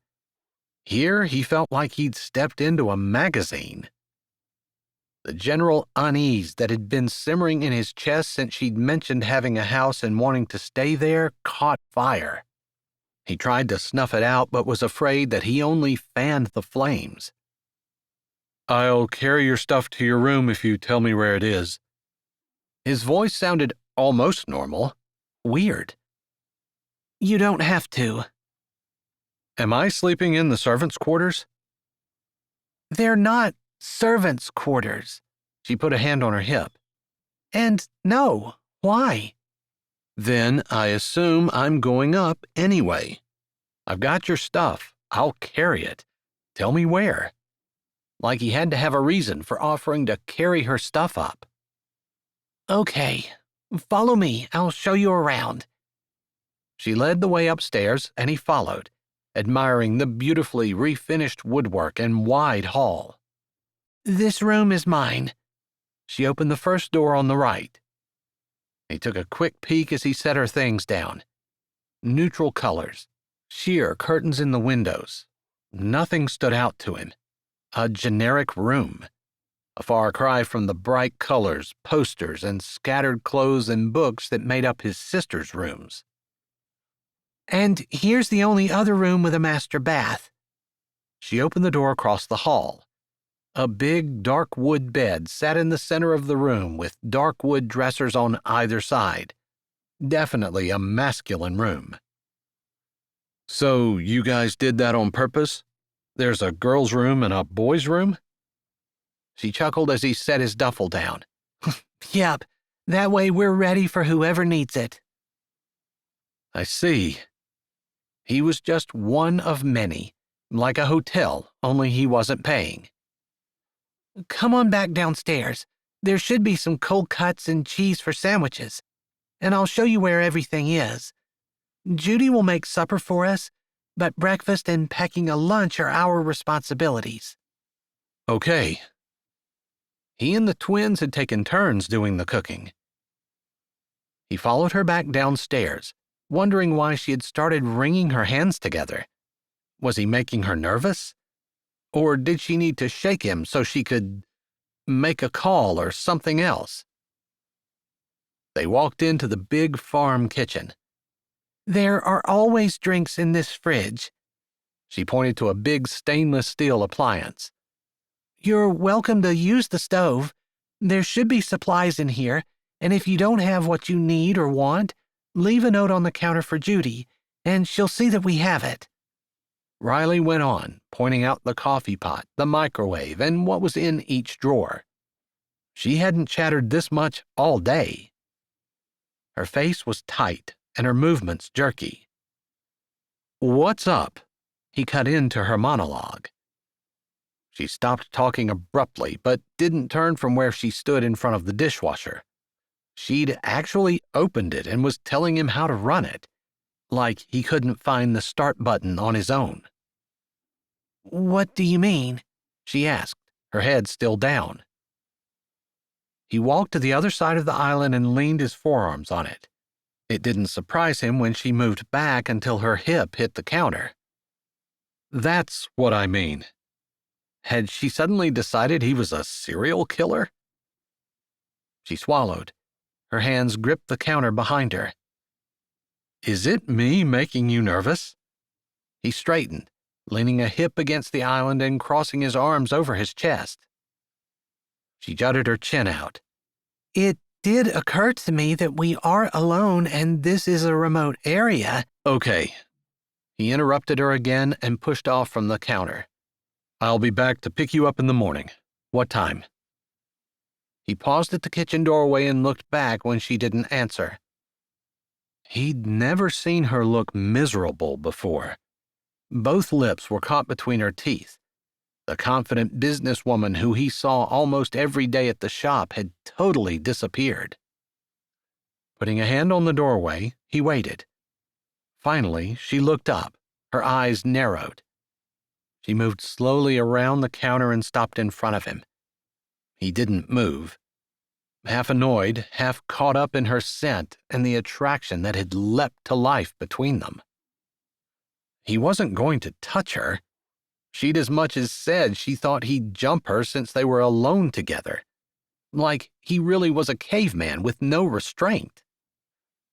Here he felt like he'd stepped into a magazine. The general unease that had been simmering in his chest since she'd mentioned having a house and wanting to stay there caught fire. He tried to snuff it out, but was afraid that he only fanned the flames. I'll carry your stuff to your room if you tell me where it is. His voice sounded almost normal. Weird. You don't have to. Am I sleeping in the servants' quarters? They're not servants' quarters. She put a hand on her hip. And no, why? Then I assume I'm going up anyway. I've got your stuff. I'll carry it. Tell me where. Like he had to have a reason for offering to carry her stuff up. Okay, follow me. I'll show you around. She led the way upstairs, and he followed, admiring the beautifully refinished woodwork and wide hall. This room is mine. She opened the first door on the right. He took a quick peek as he set her things down. Neutral colors, sheer curtains in the windows. Nothing stood out to him. A generic room. A far cry from the bright colors, posters, and scattered clothes and books that made up his sister's rooms. And here's the only other room with a master bath. She opened the door across the hall. A big, dark wood bed sat in the center of the room with dark wood dressers on either side. Definitely a masculine room. So you guys did that on purpose? There's a girl's room and a boy's room? She chuckled as he set his duffel down. Yep, that way we're ready for whoever needs it. I see. He was just one of many, like a hotel, only he wasn't paying. Come on back downstairs. There should be some cold cuts and cheese for sandwiches, and I'll show you where everything is. Judy will make supper for us, but breakfast and packing a lunch are our responsibilities. Okay. He and the twins had taken turns doing the cooking. He followed her back downstairs, wondering why she had started wringing her hands together. Was he making her nervous? Or did she need to shake him so she could make a call or something else? They walked into the big farm kitchen. "There are always drinks in this fridge." She pointed to a big stainless steel appliance. "You're welcome to use the stove. There should be supplies in here, and if you don't have what you need or want, leave a note on the counter for Judy, and she'll see that we have it." Riley went on, pointing out the coffee pot, the microwave, and what was in each drawer. She hadn't chattered this much all day. Her face was tight and her movements jerky. "What's up?" He cut into her monologue. She stopped talking abruptly, but didn't turn from where she stood in front of the dishwasher. She'd actually opened it and was telling him how to run it, like he couldn't find the start button on his own. "What do you mean?" she asked, her head still down. He walked to the other side of the island and leaned his forearms on it. It didn't surprise him when she moved back until her hip hit the counter. "That's what I mean." Had she suddenly decided he was a serial killer? She swallowed. Her hands gripped the counter behind her. "Is it me making you nervous?" He straightened, leaning a hip against the island and crossing his arms over his chest. She jutted her chin out. "It did occur to me that we are alone and this is a remote area." "Okay." He interrupted her again and pushed off from the counter. "I'll be back to pick you up in the morning. What time?" He paused at the kitchen doorway and looked back when she didn't answer. He'd never seen her look miserable before. Both lips were caught between her teeth. The confident businesswoman who he saw almost every day at the shop had totally disappeared. Putting a hand on the doorway, he waited. Finally, she looked up, her eyes narrowed. She moved slowly around the counter and stopped in front of him. He didn't move. Half annoyed, half caught up in her scent and the attraction that had leapt to life between them. He wasn't going to touch her. She'd as much as said she thought he'd jump her since they were alone together. Like he really was a caveman with no restraint.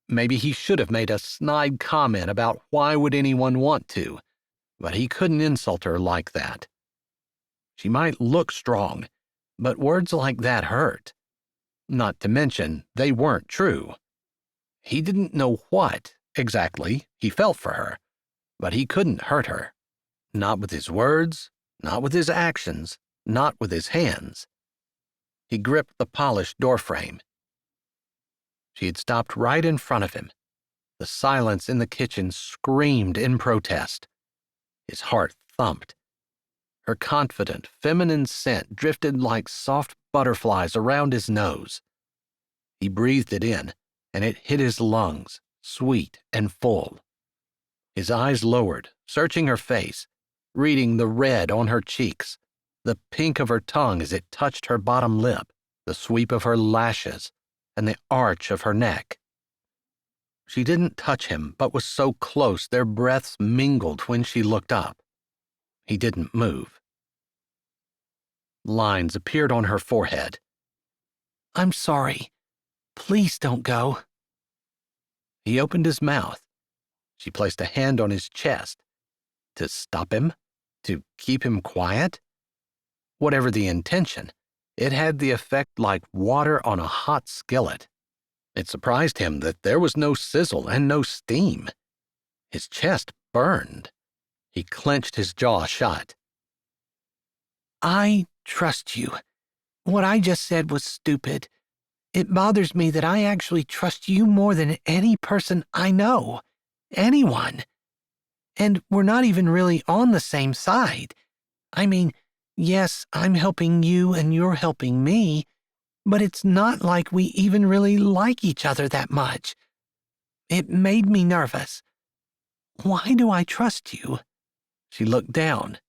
Maybe he should have made a snide comment about why would anyone want to, but he couldn't insult her like that. She might look strong, but words like that hurt. Not to mention, they weren't true. He didn't know what, exactly, he felt for her, but he couldn't hurt her. Not with his words, not with his actions, not with his hands. He gripped the polished doorframe. She had stopped right in front of him. The silence in the kitchen screamed in protest. His heart thumped. Her confident, feminine scent drifted like soft butterflies around his nose. He breathed it in, and it hit his lungs, sweet and full. His eyes lowered, searching her face, reading the red on her cheeks, the pink of her tongue as it touched her bottom lip, the sweep of her lashes, and the arch of her neck. She didn't touch him, but was so close their breaths mingled when she looked up. He didn't move. Lines appeared on her forehead. "I'm sorry. Please don't go." He opened his mouth. She placed a hand on his chest. To stop him? To keep him quiet? Whatever the intention, it had the effect like water on a hot skillet. It surprised him that there was no sizzle and no steam. His chest burned. He clenched his jaw shut. "I trust you. What I just said was stupid. It bothers me that I actually trust you more than any person I know. Anyone. And we're not even really on the same side. I mean, yes, I'm helping you and you're helping me, but it's not like we even really like each other that much. It made me nervous. Why do I trust you?" She looked down.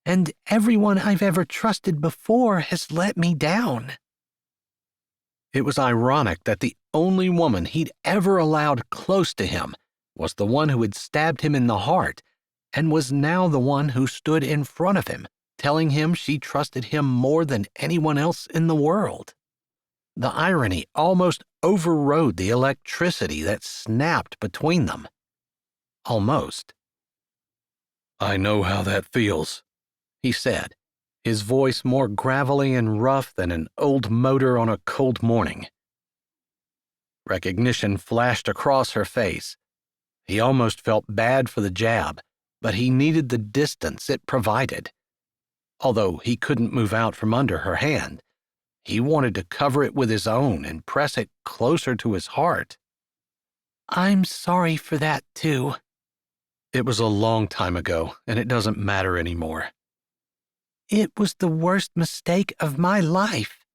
"And everyone I've ever trusted before has let me down." It was ironic that the only woman he'd ever allowed close to him was the one who had stabbed him in the heart and was now the one who stood in front of him, telling him she trusted him more than anyone else in the world. The irony almost overrode the electricity that snapped between them. Almost. "I know how that feels," he said, his voice more gravelly and rough than an old motor on a cold morning. Recognition flashed across her face. He almost felt bad for the jab, but he needed the distance it provided. Although he couldn't move out from under her hand, he wanted to cover it with his own and press it closer to his heart. "I'm sorry for that, too." "It was a long time ago, and it doesn't matter anymore." "It was the worst mistake of my life."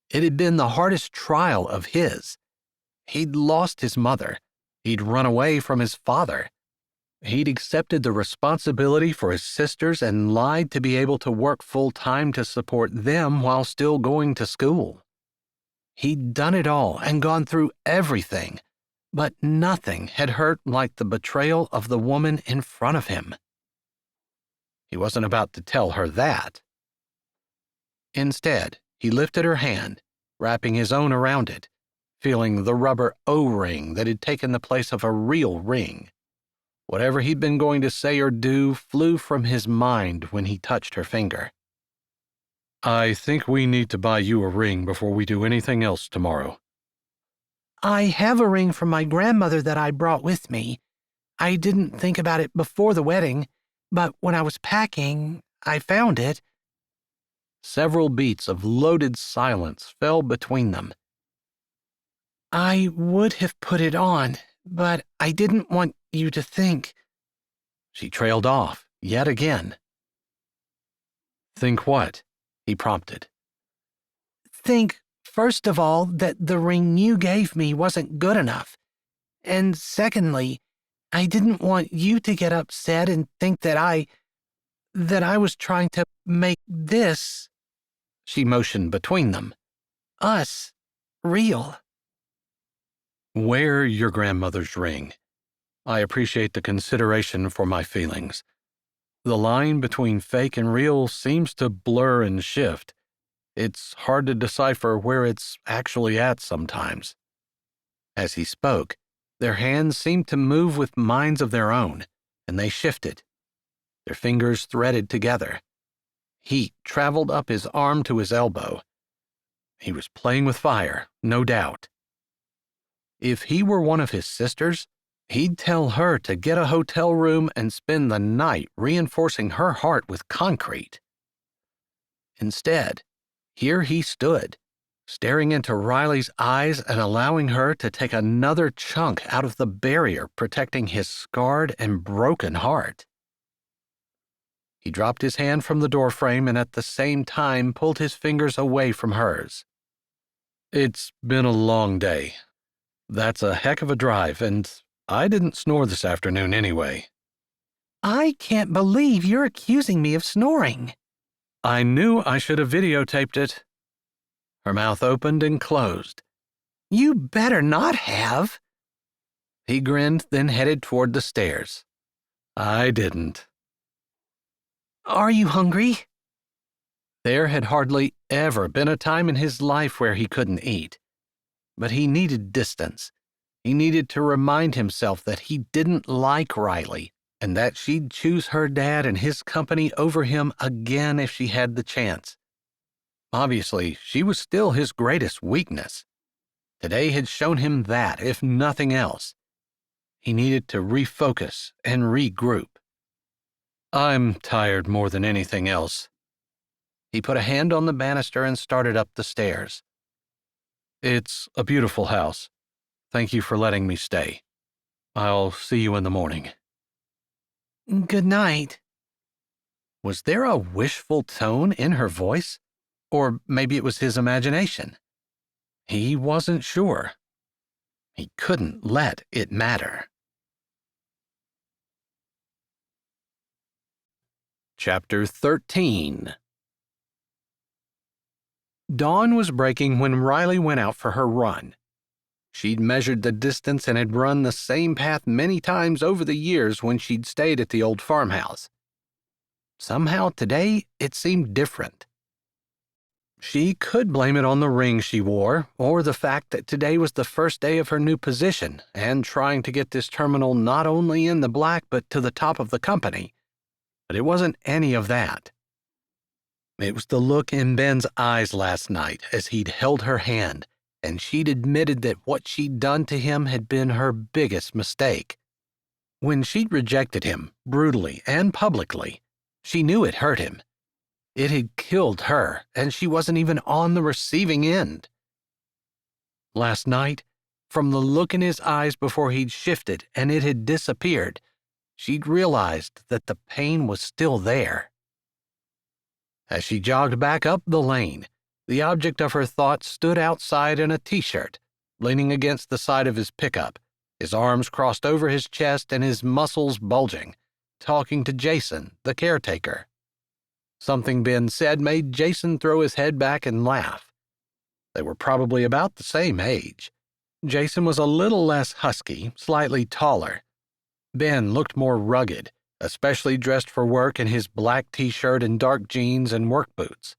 It had been the hardest trial of his. He'd lost his mother. He'd run away from his father. He'd accepted the responsibility for his sisters and lied to be able to work full-time to support them while still going to school. He'd done it all and gone through everything, but nothing had hurt like the betrayal of the woman in front of him. He wasn't about to tell her that. Instead, he lifted her hand, wrapping his own around it, feeling the rubber O-ring that had taken the place of a real ring. Whatever he'd been going to say or do flew from his mind when he touched her finger. "I think we need to buy you a ring before we do anything else tomorrow." "I have a ring from my grandmother that I brought with me. I didn't think about it before the wedding, but when I was packing, I found it." Several beats of loaded silence fell between them. "I would have put it on, but I didn't want you to think." She trailed off, yet again. "Think what?" he prompted. "Think, first of all, that the ring you gave me wasn't good enough. And secondly, I didn't want you to get upset and think that I was trying to make this," she motioned between them, "us, real." "Wear your grandmother's ring. I appreciate the consideration for my feelings. The line between fake and real seems to blur and shift. It's hard to decipher where it's actually at sometimes." As he spoke, their hands seemed to move with minds of their own, and they shifted. Their fingers threaded together. Heat traveled up his arm to his elbow. He was playing with fire, no doubt. If he were one of his sisters, he'd tell her to get a hotel room and spend the night reinforcing her heart with concrete. Instead, here he stood, staring into Riley's eyes and allowing her to take another chunk out of the barrier protecting his scarred and broken heart. He dropped his hand from the doorframe and at the same time pulled his fingers away from hers. "It's been a long day. That's a heck of a drive, and I didn't snore this afternoon anyway." "I can't believe you're accusing me of snoring." "I knew I should have videotaped it." Her mouth opened and closed. "You better not have." He grinned, then headed toward the stairs. "I didn't." "Are you hungry?" There had hardly ever been a time in his life where he couldn't eat. But he needed distance. He needed to remind himself that he didn't like Riley and that she'd choose her dad and his company over him again if she had the chance. Obviously, she was still his greatest weakness. Today had shown him that, if nothing else. He needed to refocus and regroup. "I'm tired more than anything else." He put a hand on the banister and started up the stairs. "It's a beautiful house. Thank you for letting me stay. I'll see you in the morning." "Good night." Was there a wishful tone in her voice? Or maybe it was his imagination. He wasn't sure. He couldn't let it matter. Chapter 13. Dawn was breaking when Riley went out for her run. She'd measured the distance and had run the same path many times over the years when she'd stayed at the old farmhouse. Somehow today it seemed different. She could blame it on the ring she wore, or the fact that today was the first day of her new position and trying to get this terminal not only in the black but to the top of the company. But it wasn't any of that. It was the look in Ben's eyes last night as he'd held her hand, and she'd admitted that what she'd done to him had been her biggest mistake. When she'd rejected him, brutally and publicly, she knew it hurt him. It had killed her, and she wasn't even on the receiving end. Last night, from the look in his eyes before he'd shifted and it had disappeared, she'd realized that the pain was still there. As she jogged back up the lane, the object of her thoughts stood outside in a t-shirt, leaning against the side of his pickup, his arms crossed over his chest and his muscles bulging, talking to Jason, the caretaker. Something Ben said made Jason throw his head back and laugh. They were probably about the same age. Jason was a little less husky, slightly taller. Ben looked more rugged, especially dressed for work in his black t-shirt and dark jeans and work boots.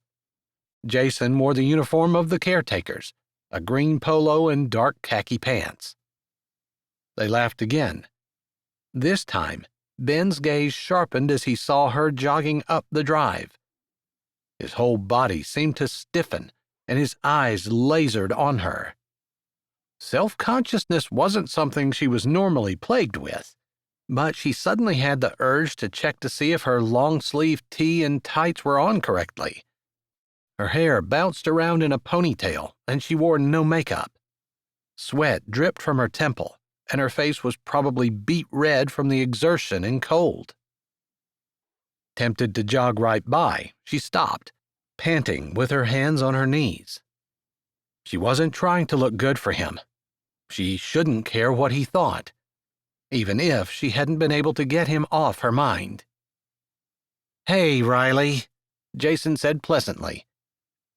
Jason wore the uniform of the caretakers, a green polo and dark khaki pants. They laughed again. This time, Ben's gaze sharpened as he saw her jogging up the drive. His whole body seemed to stiffen, and his eyes lasered on her. Self-consciousness wasn't something she was normally plagued with, but she suddenly had the urge to check to see if her long-sleeve tee and tights were on correctly. Her hair bounced around in a ponytail, and she wore no makeup. Sweat dripped from her temple, and her face was probably beet red from the exertion and cold. Tempted to jog right by, she stopped, panting with her hands on her knees. She wasn't trying to look good for him. She shouldn't care what he thought, even if she hadn't been able to get him off her mind. "Hey, Riley," Jason said pleasantly.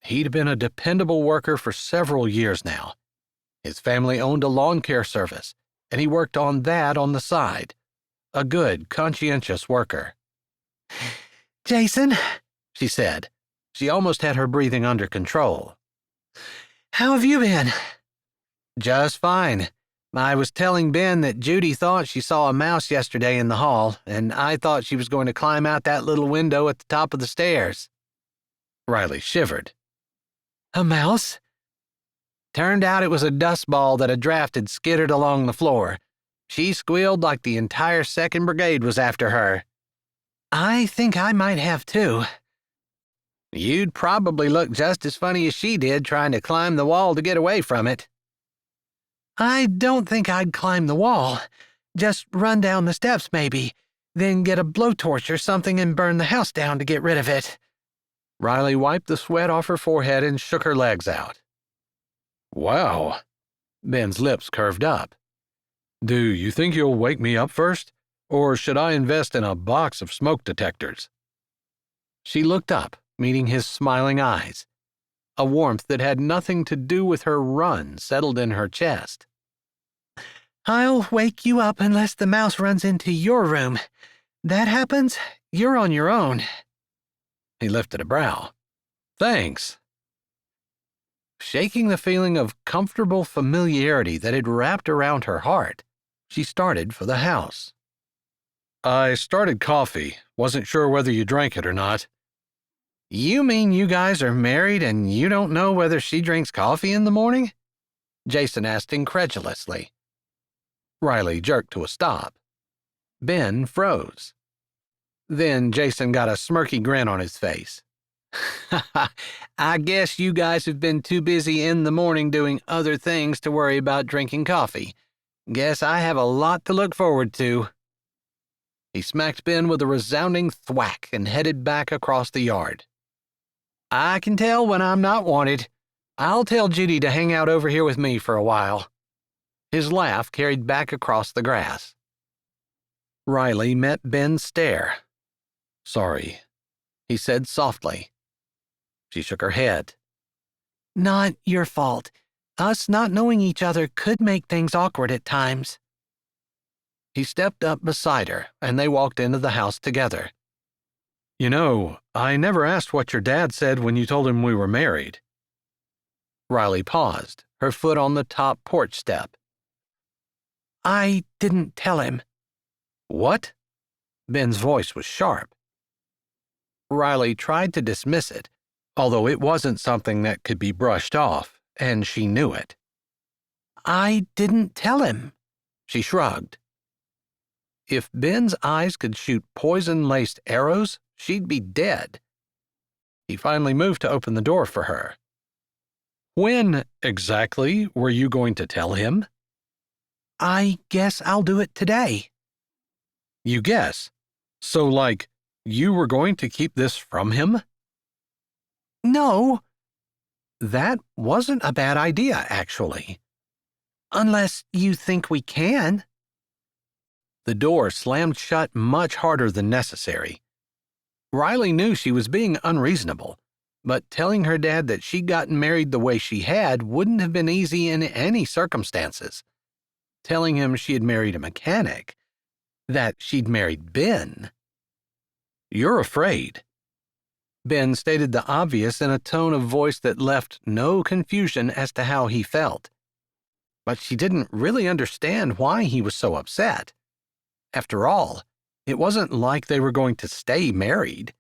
He'd been a dependable worker for several years now. His family owned a lawn care service, and he worked on that on the side. A good, conscientious worker. "Jason," she said. She almost had her breathing under control. "How have you been?" "Just fine. I was telling Ben that Judy thought she saw a mouse yesterday in the hall, and I thought she was going to climb out that little window at the top of the stairs." Riley shivered. "A mouse?" "Turned out it was a dust ball that a draft had skittered along the floor. She squealed like the entire 2nd Brigade was after her." "I think I might have too." "You'd probably look just as funny as she did trying to climb the wall to get away from it." "I don't think I'd climb the wall. Just run down the steps maybe, then get a blowtorch or something and burn the house down to get rid of it." Riley wiped the sweat off her forehead and shook her legs out. "Wow." Ben's lips curved up. "Do you think you'll wake me up first? Or should I invest in a box of smoke detectors?" She looked up, meeting his smiling eyes. A warmth that had nothing to do with her run settled in her chest. "I'll wake you up unless the mouse runs into your room. That happens, you're on your own." He lifted a brow. "Thanks." Shaking the feeling of comfortable familiarity that had wrapped around her heart, she started for the house. "I started coffee. Wasn't sure whether you drank it or not." "You mean you guys are married and you don't know whether she drinks coffee in the morning?" Jason asked incredulously. Riley jerked to a stop. Ben froze. Then Jason got a smirky grin on his face. "I guess you guys have been too busy in the morning doing other things to worry about drinking coffee. Guess I have a lot to look forward to." He smacked Ben with a resounding thwack and headed back across the yard. "I can tell when I'm not wanted. I'll tell Judy to hang out over here with me for a while." His laugh carried back across the grass. Riley met Ben's stare. "Sorry," he said softly. She shook her head. Not your fault. Us not knowing each other could make things awkward at times. He stepped up beside her, and they walked into the house together. You know, I never asked what your dad said when you told him we were married. Riley paused, her foot on the top porch step. I didn't tell him. What? Ben's voice was sharp. Riley tried to dismiss it, although it wasn't something that could be brushed off, and she knew it. I didn't tell him. She shrugged. If Ben's eyes could shoot poison-laced arrows, she'd be dead. He finally moved to open the door for her. When, exactly, were you going to tell him? I guess I'll do it today. You guess? So, like, you were going to keep this from him? No. That wasn't a bad idea, actually. Unless you think we can. The door slammed shut much harder than necessary. Riley knew she was being unreasonable, but telling her dad that she'd gotten married the way she had wouldn't have been easy in any circumstances. Telling him she had married a mechanic, that she'd married Ben. You're afraid. Ben stated the obvious in a tone of voice that left no confusion as to how he felt. But she didn't really understand why he was so upset. After all, it wasn't like they were going to stay married.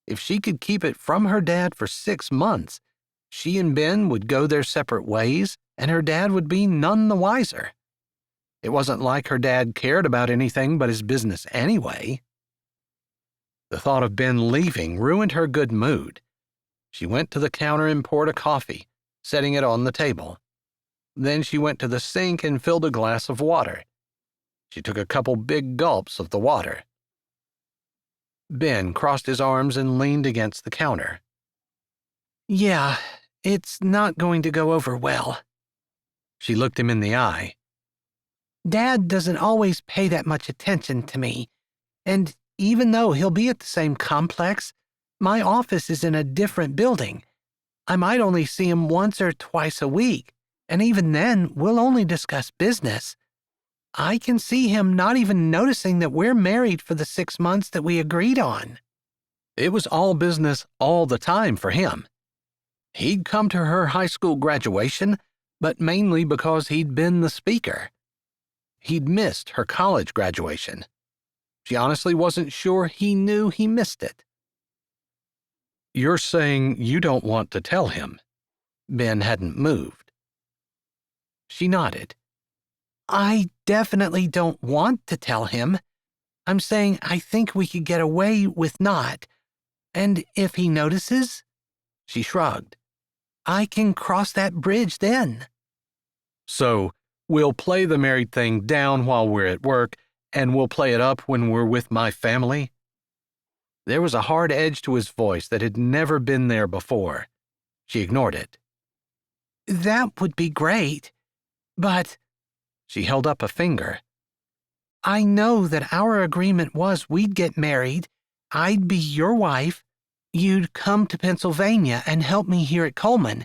If she could keep it from her dad for 6 months, she and Ben would go their separate ways, and her dad would be none the wiser. It wasn't like her dad cared about anything but his business anyway. The thought of Ben leaving ruined her good mood. She went to the counter and poured a coffee, setting it on the table. Then she went to the sink and filled a glass of water. She took a couple big gulps of the water. Ben crossed his arms and leaned against the counter. Yeah, it's not going to go over well. She looked him in the eye. Dad doesn't always pay that much attention to me, and even though he'll be at the same complex, my office is in a different building. I might only see him once or twice a week, and even then, we'll only discuss business. I can see him not even noticing that we're married for the 6 months that we agreed on. It was all business all the time for him. He'd come to her high school graduation, but mainly because he'd been the speaker. He'd missed her college graduation. She honestly wasn't sure he knew he missed it. You're saying you don't want to tell him? Ben hadn't moved. She nodded. I definitely don't want to tell him. I'm saying I think we could get away with not. And if he notices, she shrugged, I can cross that bridge then. So, we'll play the married thing down while we're at work, and we'll play it up when we're with my family? There was a hard edge to his voice that had never been there before. She ignored it. That would be great, but... She held up a finger. I know that our agreement was we'd get married, I'd be your wife, you'd come to Pennsylvania and help me here at Coleman.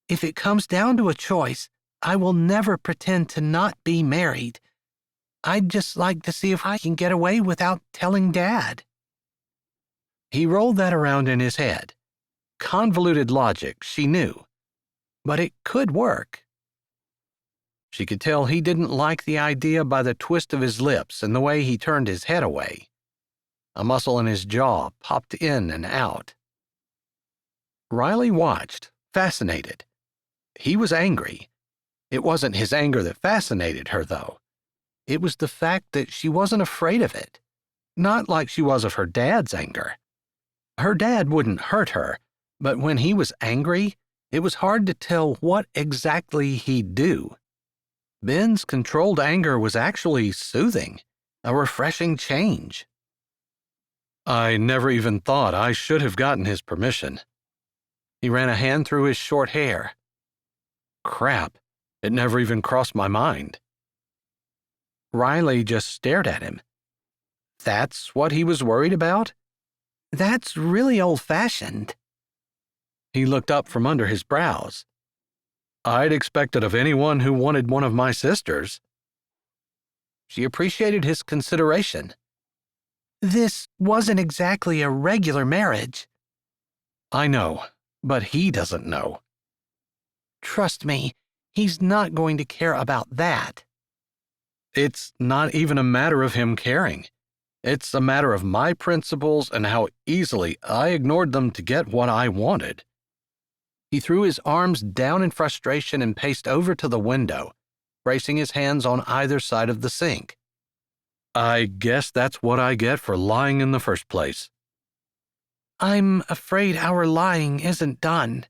If it comes down to a choice, I will never pretend to not be married. I'd just like to see if I can get away without telling Dad. He rolled that around in his head. Convoluted logic, she knew. But it could work. She could tell he didn't like the idea by the twist of his lips and the way he turned his head away. A muscle in his jaw popped in and out. Riley watched, fascinated. He was angry. It wasn't his anger that fascinated her, though. It was the fact that she wasn't afraid of it. Not like she was of her dad's anger. Her dad wouldn't hurt her, but when he was angry, it was hard to tell what exactly he'd do. Ben's controlled anger was actually soothing, a refreshing change. I never even thought I should have gotten his permission. He ran a hand through his short hair. Crap, it never even crossed my mind. Riley just stared at him. That's what he was worried about? That's really old-fashioned. He looked up from under his brows. I'd expect it of anyone who wanted one of my sisters. She appreciated his consideration. This wasn't exactly a regular marriage. I know, but he doesn't know. Trust me, he's not going to care about that. It's not even a matter of him caring. It's a matter of my principles and how easily I ignored them to get what I wanted. He threw his arms down in frustration and paced over to the window, bracing his hands on either side of the sink. I guess that's what I get for lying in the first place. I'm afraid our lying isn't done.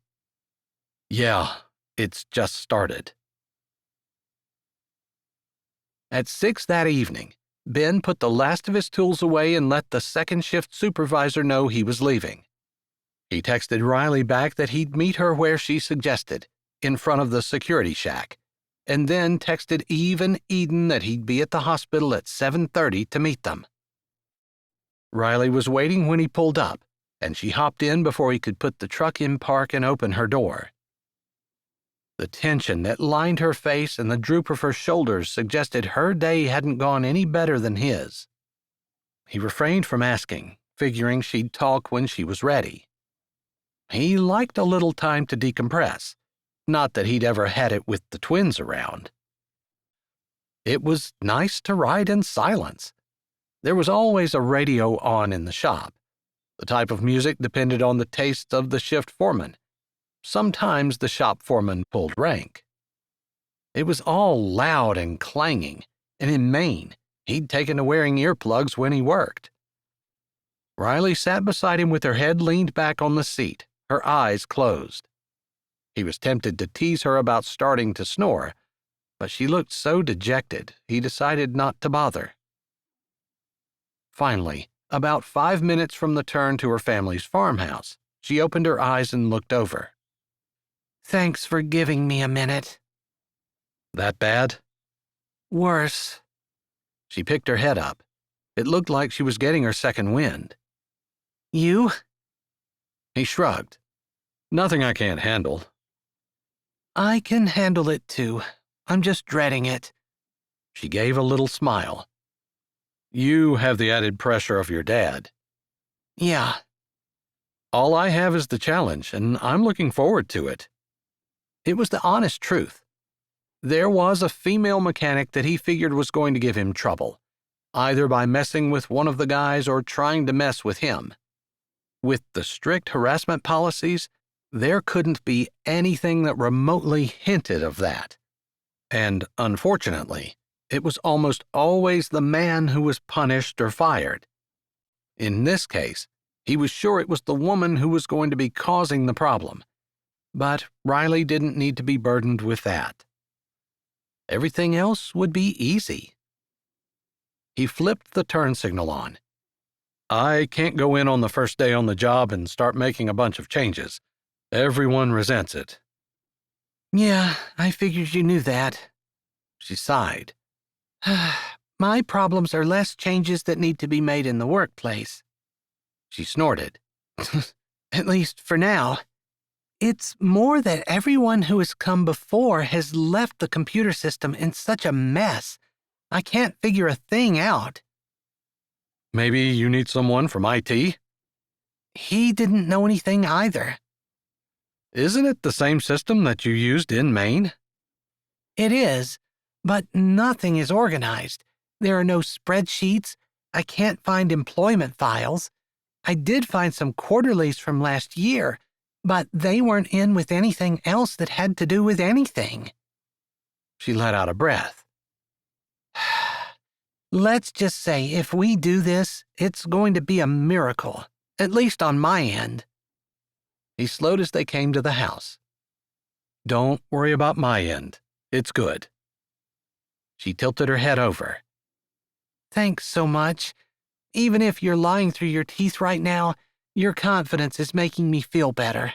Yeah, it's just started. At 6 that evening, Ben put the last of his tools away and let the second shift supervisor know he was leaving. He texted Riley back that he'd meet her where she suggested, in front of the security shack, and then texted Eve and Eden that he'd be at the hospital at 7:30 to meet them. Riley was waiting when he pulled up, and she hopped in before he could put the truck in park and open her door. The tension that lined her face and the droop of her shoulders suggested her day hadn't gone any better than his. He refrained from asking, figuring she'd talk when she was ready. He liked a little time to decompress, not that he'd ever had it with the twins around. It was nice to ride in silence. There was always a radio on in the shop. The type of music depended on the tastes of the shift foreman. Sometimes the shop foreman pulled rank. It was all loud and clanging, and in Maine, he'd taken to wearing earplugs when he worked. Riley sat beside him with her head leaned back on the seat, her eyes closed. He was tempted to tease her about starting to snore, but she looked so dejected he decided not to bother. Finally, about 5 minutes from the turn to her family's farmhouse, she opened her eyes and looked over. Thanks for giving me a minute. That bad? Worse. She picked her head up. It looked like she was getting her second wind. You? He shrugged. Nothing I can't handle. I can handle it too. I'm just dreading it. She gave a little smile. You have the added pressure of your dad. Yeah. All I have is the challenge, and I'm looking forward to it. It was the honest truth. There was a female mechanic that he figured was going to give him trouble, either by messing with one of the guys or trying to mess with him. With the strict harassment policies, there couldn't be anything that remotely hinted of that. And unfortunately, it was almost always the man who was punished or fired. In this case, he was sure it was the woman who was going to be causing the problem. But Riley didn't need to be burdened with that. Everything else would be easy. He flipped the turn signal on. I can't go in on the first day on the job and start making a bunch of changes. Everyone resents it. Yeah, I figured you knew that. She sighed. My problems are less changes that need to be made in the workplace. She snorted. At least for now. It's more that everyone who has come before has left the computer system in such a mess. I can't figure a thing out. Maybe you need someone from IT? He didn't know anything either. Isn't it the same system that you used in Maine? It is, but nothing is organized. There are no spreadsheets. I can't find employment files. I did find some quarterlies from last year, but they weren't in with anything else that had to do with anything. She let out a breath. Let's just say if we do this, it's going to be a miracle, at least on my end. He slowed as they came to the house. Don't worry about my end. It's good. She tilted her head over. Thanks so much. Even if you're lying through your teeth right now, your confidence is making me feel better.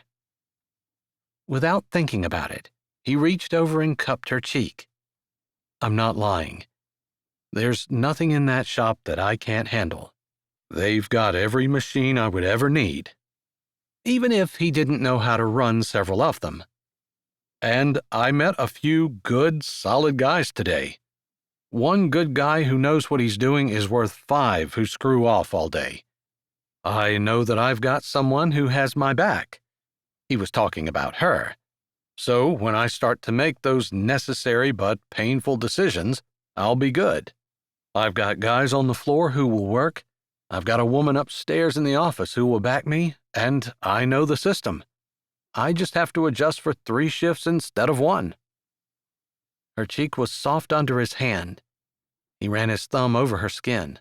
Without thinking about it, he reached over and cupped her cheek. I'm not lying. There's nothing in that shop that I can't handle. They've got every machine I would ever need. even if he didn't know how to run several of them. And I met a few good, solid guys today. One good guy who knows what he's doing is worth 5 who screw off all day. I know that I've got someone who has my back. He was talking about her. So when I start to make those necessary but painful decisions, I'll be good. I've got guys on the floor who will work. I've got a woman upstairs in the office who will back me, and I know the system. I just have to adjust for 3 shifts instead of 1. Her cheek was soft under his hand. He ran his thumb over her skin.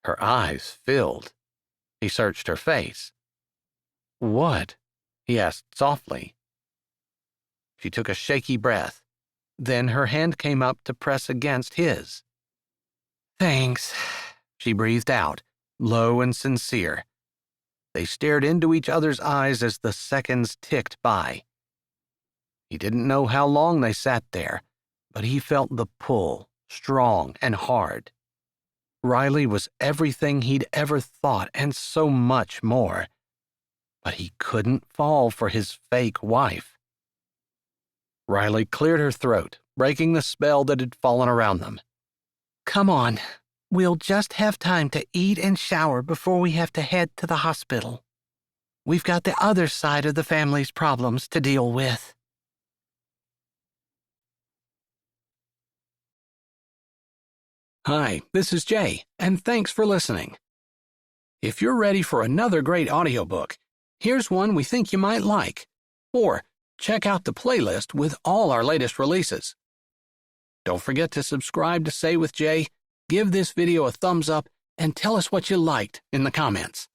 Her eyes filled. He searched her face. "What?" he asked softly. She took a shaky breath. Then her hand came up to press against his. "Thanks," she breathed out, low and sincere. They stared into each other's eyes as the seconds ticked by. He didn't know how long they sat there, but he felt the pull, strong and hard. Riley was everything he'd ever thought and so much more. But he couldn't fall for his fake wife. Riley cleared her throat, breaking the spell that had fallen around them. "Come on. We'll just have time to eat and shower before we have to head to the hospital. We've got the other side of the family's problems to deal with." Hi, this is Jay, and thanks for listening. If you're ready for another great audiobook, here's one we think you might like. Or check out the playlist with all our latest releases. Don't forget to subscribe to Say with Jay, give this video a thumbs up, and tell us what you liked in the comments.